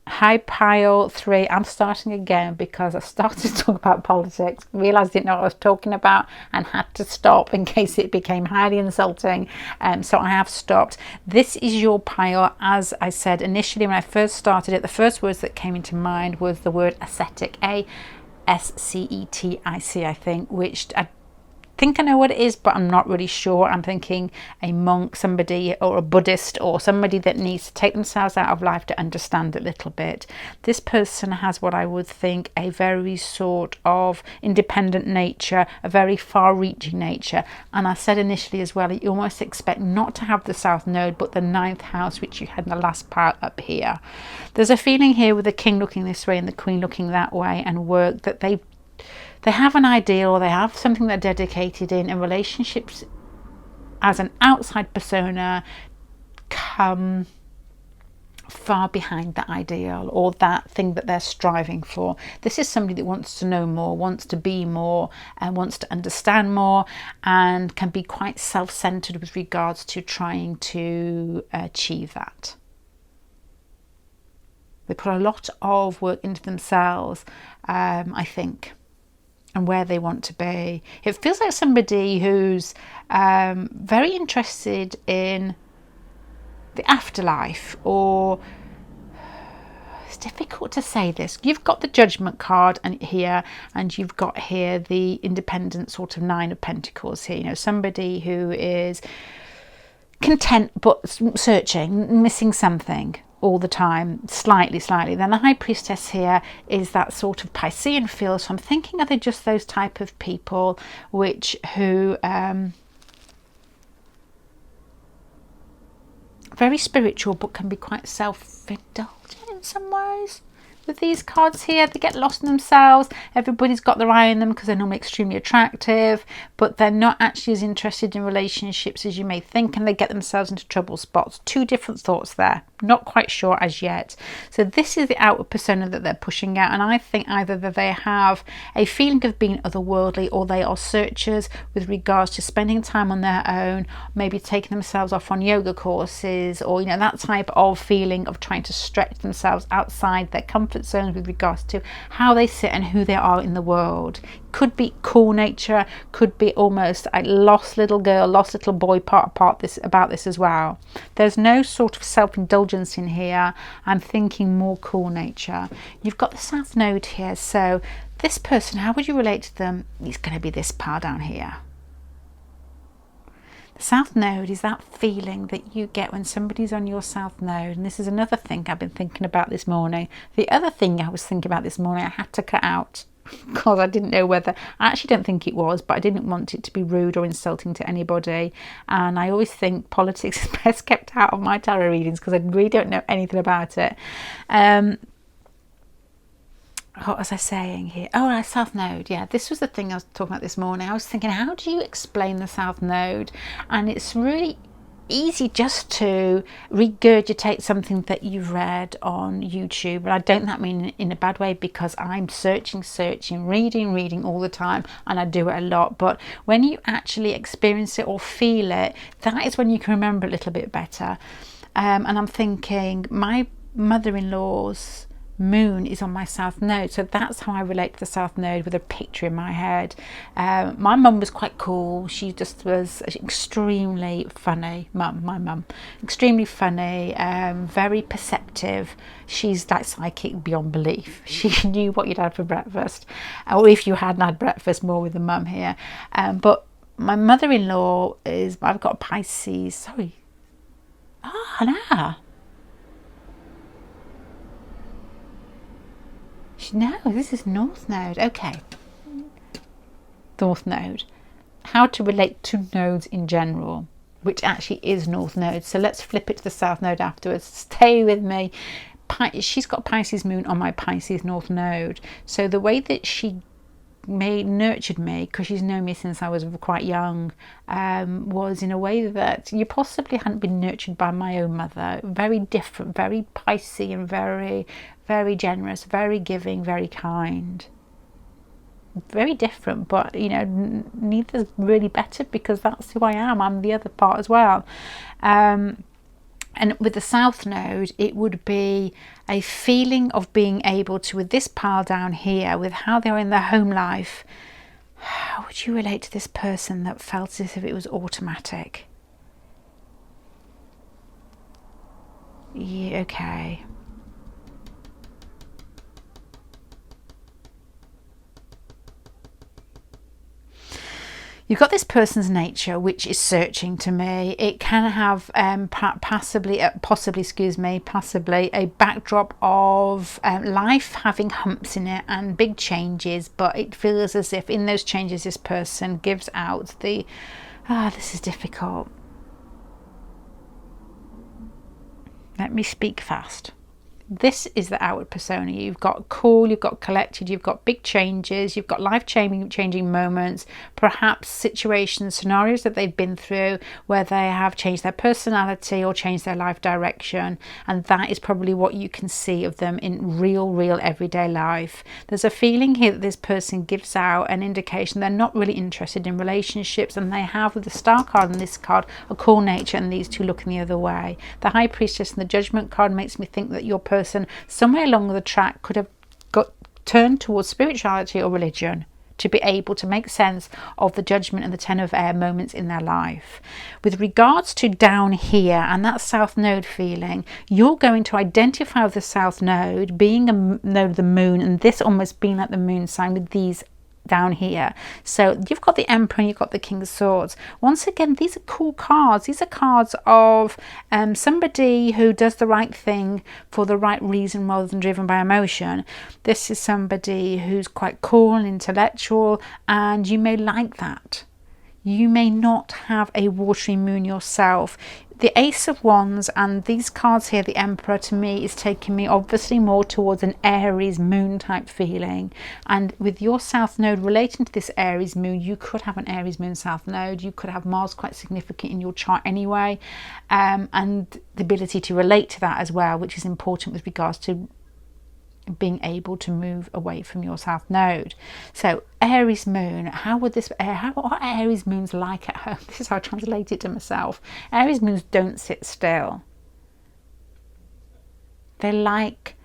Hi, pile 3. I'm starting again because I started to talk about politics, realised I didn't know what I was talking about, and had to stop in case it became highly insulting. So I have stopped. This is your pile. As I said initially when I first started it, the first words that came into mind was the word ascetic, ASCETIC, I think, which I think I know what it is, but I'm not really sure. I'm thinking a monk, somebody, or a Buddhist, or somebody that needs to take themselves out of life to understand it a little bit. This person has what I would think a very sort of independent nature, a very far-reaching nature. And I said initially as well, you almost expect not to have the South Node, but the 9th house, which you had in the last part up here. There's a feeling here with the king looking this way and the queen looking that way, and work that they have an ideal, or they have something they're dedicated in, and relationships as an outside persona come far behind that ideal or that thing that they're striving for. This is somebody that wants to know more, wants to be more, and wants to understand more, and can be quite self-centered with regards to trying to achieve that. They put a lot of work into themselves, I think, and where they want to be. It feels like somebody who's very interested in the afterlife, or it's difficult to say this. You've got the Judgment card and here, and you've got here the independent sort of 9 of Pentacles here. You know, somebody who is content but searching, missing something all the time, slightly. Then the High Priestess here is that sort of Piscean feel. So I'm thinking, are they just those type of people who very spiritual but can be quite self-indulgent in some ways? With these cards here, they get lost in themselves. Everybody's got their eye on them because they're normally extremely attractive, but they're not actually as interested in relationships as you may think, and they get themselves into trouble spots. 2 different thoughts there. Not quite sure as yet. So this is the outward persona that they're pushing out, and I think either that they have a feeling of being otherworldly, or they are searchers with regards to spending time on their own, maybe taking themselves off on yoga courses, or that type of feeling of trying to stretch themselves outside their comfort zones with regards to how they sit and who they are in the world. Could be cool nature, could be almost a lost little girl, lost little boy about this as well. There's no sort of self-indulgence in here. I'm thinking more cool nature. You've got the South Node here, so this person, how would you relate to them? It's going to be this pile down here. The South Node is that feeling that you get when somebody's on your South Node. And this is another thing I've been thinking about this morning. The other thing I was thinking about this morning, I had to cut out because I didn't know whether, I actually don't think it was, but I didn't want it to be rude or insulting to anybody. And I always think politics is best kept out of my tarot readings because I really don't know anything about it. What was I saying here? Oh, South Node. Yeah, this was the thing I was talking about this morning. I was thinking, how do you explain the South Node? And it's really easy just to regurgitate something that you've read on YouTube. And I don't mean in a bad way, because I'm searching, reading all the time, and I do it a lot. But when you actually experience it or feel it, that is when you can remember a little bit better. And I'm thinking, my mother-in-law's moon is on my South Node, so that's how I relate to the South Node, with a picture in my head. My mum was quite cool. She just was extremely funny. My mum, extremely funny, very perceptive. She's like psychic beyond belief. She knew what you'd had for breakfast, or if you hadn't had breakfast, more with the mum here. But my mother-in-law is, I've got a Pisces, sorry. No. No, this is North Node. Okay. North Node. How to relate to nodes in general, which actually is North Node. So let's flip it to the South Node afterwards. Stay with me. She's got Pisces Moon on my Pisces North Node. So the way that she nurtured me, because she's known me since I was quite young, was in a way that you possibly hadn't been nurtured by my own mother. Very different, very Pisces, and very, very generous, very giving, very kind. Very different, but you know, neither's really better, because that's who I am. I'm the other part as well. And with the South Node, it would be a feeling of being able to, with this pile down here, with how they are in their home life, how would you relate to this person that felt as if it was automatic? Yeah, okay. You've got this person's nature, which is searching to me. It can have possibly a backdrop of life having humps in it and big changes, but it feels as if in those changes this person gives out the, this is difficult. Let me speak fast. This is the outward persona. You've got cool, you've got collected, you've got big changes, you've got life-changing moments, perhaps situations, scenarios that they've been through where they have changed their personality or changed their life direction, and that is probably what you can see of them in real everyday life. There's a feeling here that this person gives out an indication they're not really interested in relationships, and they have, with the Star card and this card, a cool nature, and these two looking the other way. The High Priestess and the Judgment card makes me think that your person somewhere along the track could have got turned towards spirituality or religion to be able to make sense of the Judgment and the Ten of Air moments in their life. With regards to down here and that South Node feeling, you're going to identify with the South Node being a node of the moon, and this almost being like the moon sign with these down here. So you've got the Emperor and you've got the King of Swords. Once again, these are cool cards. These are cards of somebody who does the right thing for the right reason rather than driven by emotion. This is somebody who's quite cool and intellectual, and you may like that. You may not have a watery moon yourself. The Ace of Wands and these cards here, the Emperor, to me is taking me obviously more towards an Aries moon type feeling. And with your South Node relating to this Aries moon, you could have an Aries moon South Node. You could have Mars quite significant in your chart anyway. And the ability to relate to that as well, which is important with regards to being able to move away from your South Node. So Aries moon, what are Aries moons like at home? This is how I translate it to myself. Aries moons don't sit still. They like,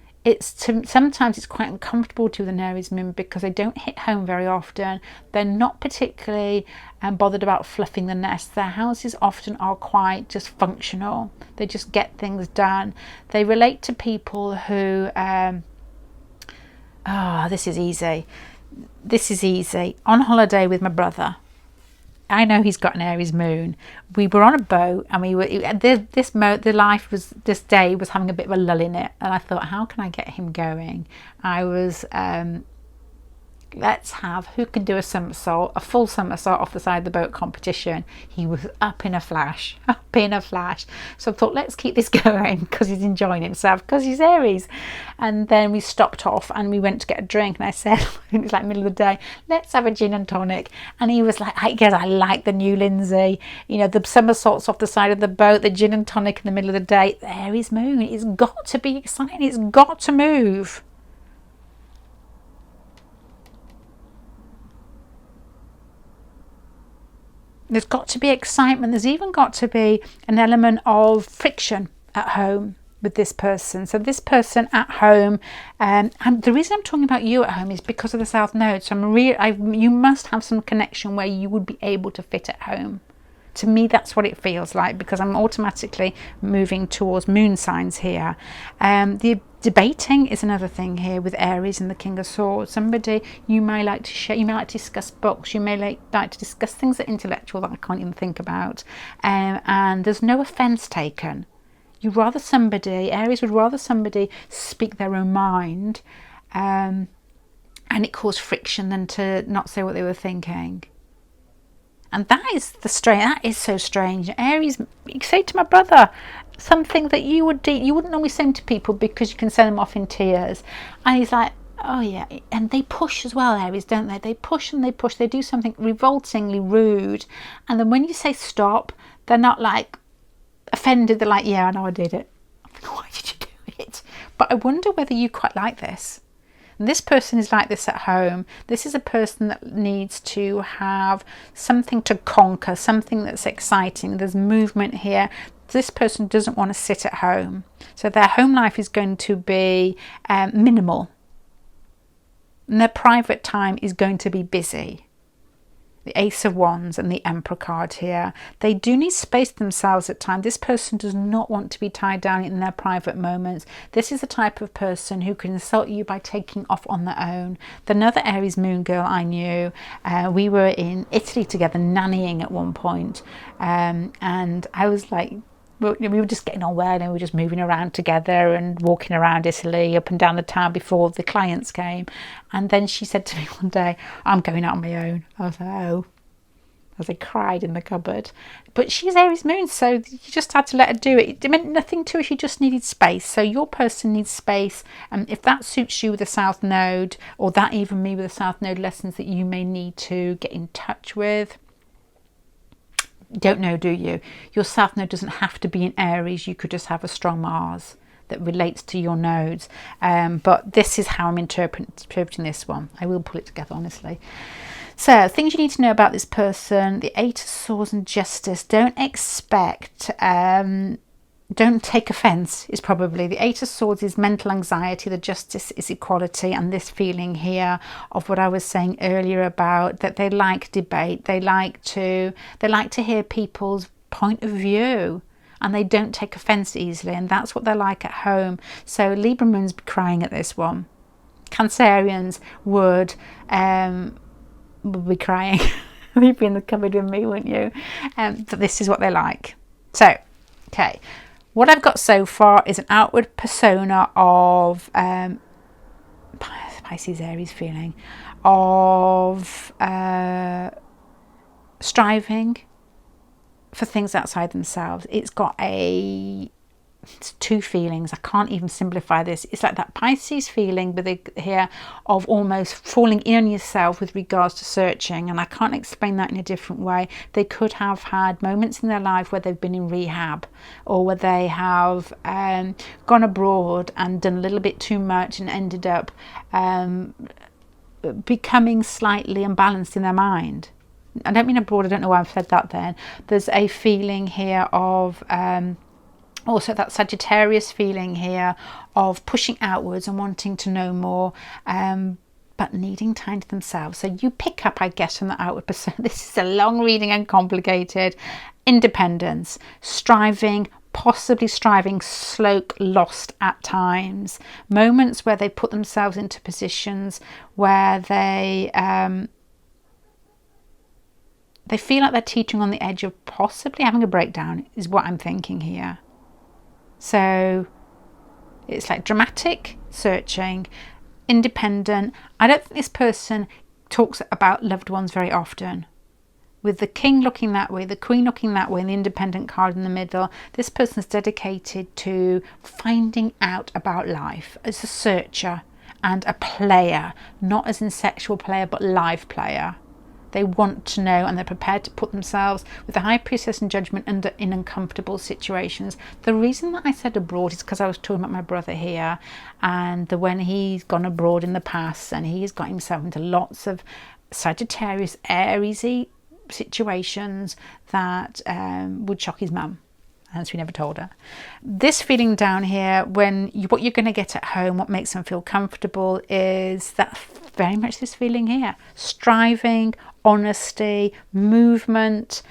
sometimes it's quite uncomfortable to an Aries moon because they don't hit home very often. They're not particularly bothered about fluffing the nest. Their houses often are quite just functional. They just get things done. They relate to people who this is easy. This is easy. On holiday with my brother. I know he's got an Aries moon. We were on a boat, and we were this day was having a bit of a lull in it, and I thought, how can I get him going? I was who can do a full somersault off the side of the boat competition. He was up in a flash. So I thought, let's keep this going because he's enjoying himself, because he's Aries. And then we stopped off and we went to get a drink, and I said, it was like middle of the day, let's have a gin and tonic. And he was like, I guess I like the new Lindsay, the somersaults off the side of the boat, the gin and tonic in the middle of the day. The Aries moon, it's got to be exciting, it's got to move. There's got to be excitement. There's even got to be an element of friction at home with this person. So this person at home, and the reason I'm talking about you at home is because of the South Node. So you must have some connection where you would be able to fit at home. To me, that's what it feels like, because I'm automatically moving towards moon signs here. The debating is another thing here with Aries and the King of Swords. Somebody you may like to share, you may like to discuss books, you may like to discuss things that are intellectual that I can't even think about. And there's no offence taken. Aries would rather somebody speak their own mind and it caused friction then to not say what they were thinking. And that is that is so strange. Aries, you say to my brother something that you wouldn't normally say to people because you can send them off in tears, and he's like, oh yeah. And they push as well, Aries, don't they? They push and they push. They do something revoltingly rude, and then when you say stop, they're not like offended. They're like, yeah, I know I did it. Why did you do it? But I wonder whether you quite like this. And this person is like this at home. This is a person that needs to have something to conquer, something that's exciting. There's movement here. This person doesn't want to sit at home. So their home life is going to be minimal. And their private time is going to be busy. The Ace of Wands and the Emperor card here. They do need space themselves at times. This person does not want to be tied down in their private moments. This is the type of person who can insult you by taking off on their own. Another Aries moon girl I knew, we were in Italy together nannying at one point, and I was like, we were just getting on well, and we were just moving around together and walking around Italy up and down the town before the clients came. And then she said to me one day, I'm going out on my own. I was like, oh. As I cried in the cupboard. But she's Aries moon, so you just had to let her do it. It meant nothing to her, she just needed space. So your person needs space, and if that suits you with a South Node, or that even me with a South Node lessons that you may need to get in touch with. Don't know, do you? Your South Node doesn't have to be in Aries. You could just have a strong Mars that relates to your nodes. But this is how I'm interpreting this one. I will pull it together, honestly. So, things you need to know about this person. The Eight of Swords and Justice. Don't expect... don't take offence is probably. The Eight of Swords is mental anxiety. The Justice is equality. And this feeling here of what I was saying earlier about that they like debate. They like to hear people's point of view. And they don't take offence easily. And that's what they're like at home. So Libra moons be crying at this one. Cancerians would be crying. You'd be in the cupboard with me, wouldn't you? But this is what they like. So, okay. What I've got so far is an outward persona of Pisces, Aries feeling of striving for things outside themselves. It's got two feelings. I can't even simplify this. It's like that Pisces feeling here of almost falling in on yourself with regards to searching, and I can't explain that in a different way. They could have had moments in their life where they've been in rehab, or where they have gone abroad and done a little bit too much and ended up becoming slightly unbalanced in their mind. I don't mean abroad, I don't know why I've said that then. There's a feeling here of also that Sagittarius feeling here of pushing outwards and wanting to know more, but needing time to themselves. So you pick up, I guess, from the outward persona. This is a long reading and complicated. Independence, striving, possibly striving, lost at times. Moments where they put themselves into positions where they feel like they're teetering on the edge of possibly having a breakdown, is what I'm thinking here. So it's like dramatic, searching, independent. I don't think this person talks about loved ones very often. With the King looking that way, the Queen looking that way, and the Independent card in the middle, this person's dedicated to finding out about life as a searcher and a player, not as in sexual player, but live player. They want to know, and they're prepared to put themselves with the High Priestess and Judgment in uncomfortable situations. The reason that I said abroad is because I was talking about my brother here, and when he's gone abroad in the past, and he's got himself into lots of Sagittarius, Ariesy situations that would shock his mum. Hence we never told her. This feeling down here, what you're going to get at home, what makes them feel comfortable, is that very much this feeling here. Striving, honesty, movement,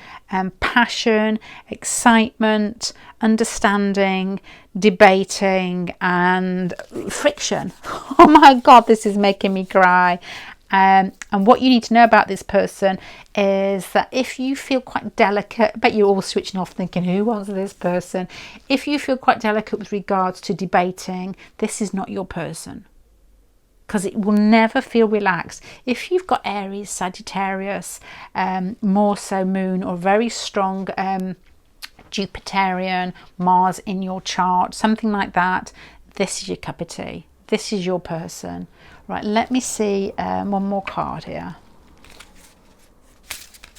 passion, excitement, understanding, debating, and friction. Oh my God, this is making me cry. And what you need to know about this person is that if you feel quite delicate, I bet you're all switching off thinking, who wants this person? If you feel quite delicate with regards to debating, this is not your person. because it will never feel relaxed. If you've got Aries, Sagittarius, more so Moon, or very strong Jupiterian, Mars in your chart, something like that, this is your cup of tea. This is your person. Right, let me see one more card here.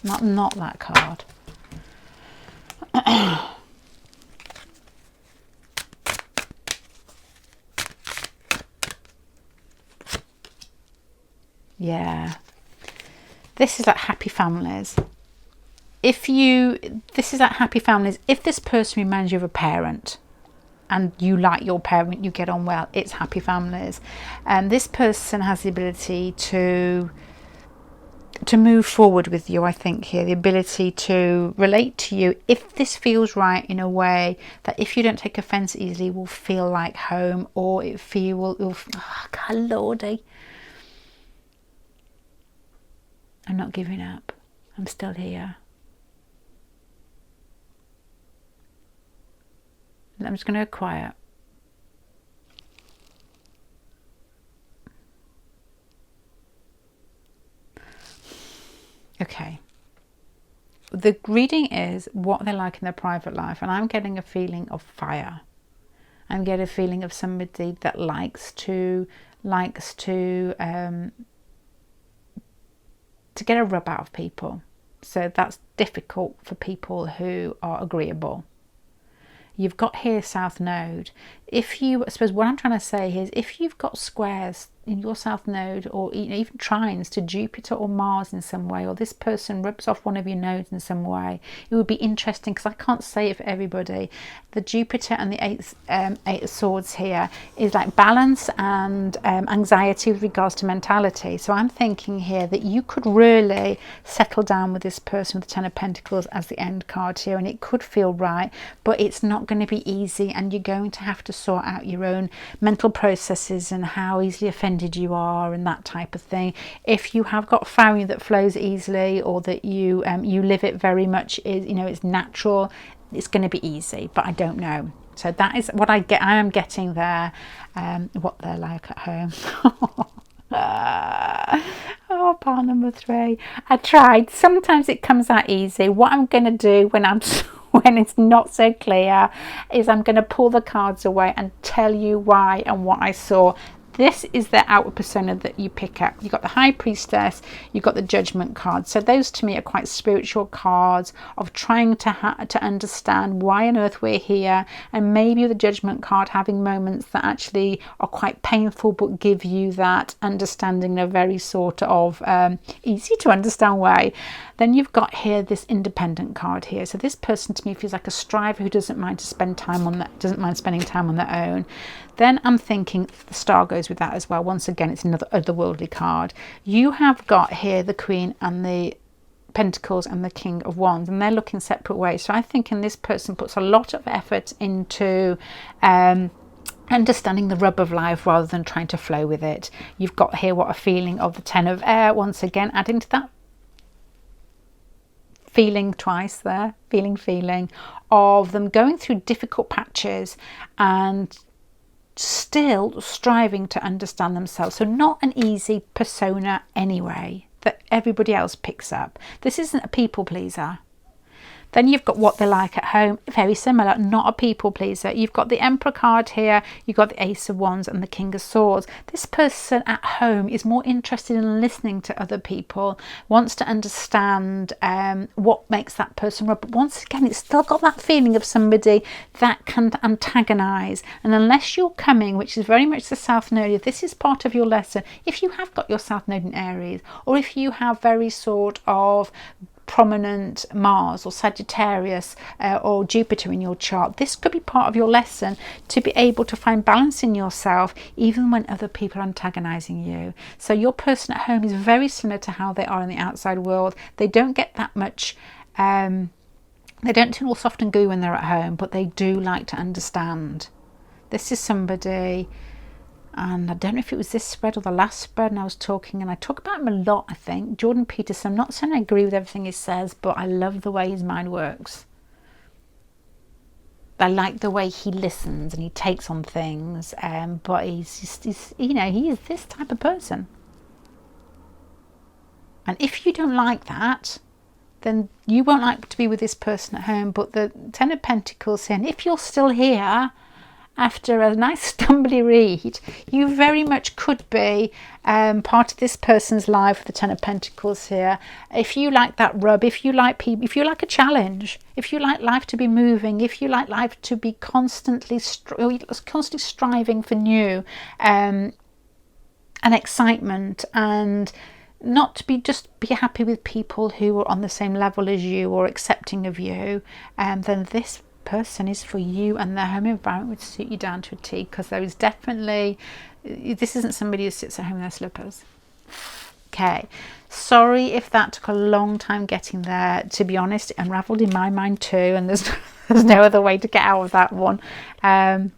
Not that card. Yeah, this is like happy families. This is like happy families. If this person reminds you of a parent and you like your parent, you get on well, it's happy families. And this person has the ability to move forward with you, I think here, the ability to relate to you if this feels right, in a way that, if you don't take offense easily, will feel like home, or oh God lordy, I'm not giving up, I'm still here. I'm just going to go quiet. Okay. The reading is what they like in their private life, and I'm getting a feeling of fire. I'm getting a feeling of somebody that likes to get a rub out of people. So that's difficult for people who are agreeable. You've got here South Node. I suppose what I'm trying to say is, if you've got squares in your South Node, or even trines to Jupiter or Mars in some way, or this person rubs off one of your nodes in some way, it would be interesting, because I can't say it for everybody. The Jupiter and the Eight of Swords here is like balance and anxiety with regards to mentality. So I'm thinking here that you could really settle down with this person with the Ten of Pentacles as the end card here, and it could feel right, but it's not going to be easy, and you're going to have to sort out your own mental processes and how easily offended you are and that type of thing. If you have got fire that flows easily, or that you live it very much, it's natural, it's going to be easy, but I don't know. So that is what I am getting there, what they're like at home. Oh, pile number 3. I tried. Sometimes it comes out easy. What I'm going to do when it's not so clear is I'm going to pull the cards away and tell you why and what I saw. This is the outer persona that you pick up. You've got the High Priestess, you've got the Judgment card. So those to me are quite spiritual cards of trying to understand why on earth we're here, and maybe the Judgment card having moments that actually are quite painful but give you that understanding in a very sort of easy to understand way. Then you've got here this Independent card here. So this person to me feels like a striver who doesn't mind spending time on their own. Then I'm thinking the Star goes with that as well. Once again, it's another otherworldly card. You have got here the Queen and the Pentacles and the King of Wands, and they're looking separate ways. So I think this person puts a lot of effort into understanding the rub of life rather than trying to flow with it. You've got here what a feeling of the Ten of Air, once again adding to that feeling twice there, feeling of them going through difficult patches and still striving to understand themselves. So not an easy persona anyway that everybody else picks up. This isn't a people pleaser. Then you've got what they're like at home, very similar, not a people pleaser. You've got the Emperor card here, you've got the Ace of Wands and the King of Swords. This person at home is more interested in listening to other people, wants to understand what makes that person rub. But once again, it's still got that feeling of somebody that can antagonise. And unless you're coming, which is very much the South Node, if this is part of your lesson, if you have got your South Node in Aries, or if you have very sort of prominent Mars or Sagittarius or Jupiter in your chart, this could be part of your lesson to be able to find balance in yourself even when other people are antagonizing you. So your person at home is very similar to how they are in the outside world. They don't get that much they don't turn all soft and gooey when they're at home, but they do like to understand. This is somebody, and I don't know if it was this spread or the last spread, and I was talking, and I talk about him a lot, I think. Jordan Peterson. I'm not saying I agree with everything he says, but I love the way his mind works. like the way he listens and he takes on things, but he's you know, he is this type of person. And if you don't like that, then you won't like to be with this person at home. But the Ten of Pentacles here, and if you're still here after a nice stumbly read, you very much could be part of this person's life, the Ten of Pentacles here. If you like that rub, if you like people, if you like a challenge, if you like life to be moving, if you like life to be constantly striving for new and excitement, and not to be just be happy with people who are on the same level as you or accepting of you, then this person is for you, and their home environment would suit you down to a T, because there is definitely, this isn't somebody who sits at home in their slippers. Okay, sorry if that took a long time getting there. To be honest, it unraveled in my mind too, and there's no other way to get out of that one. And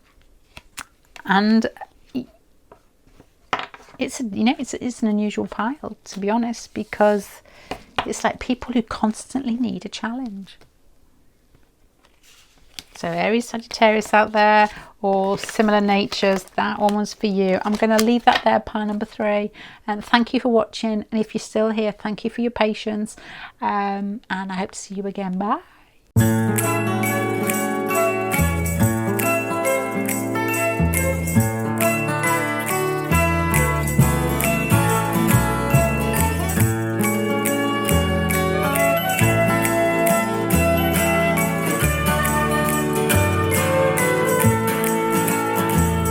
it's, you know, it's an unusual pile, to be honest, because it's like people who constantly need a challenge. So Aries, Sagittarius out there, or similar natures, that one was for you. I'm going to leave that there, pile number 3. And thank you for watching. And if you're still here, thank you for your patience. And I hope to see you again. Bye.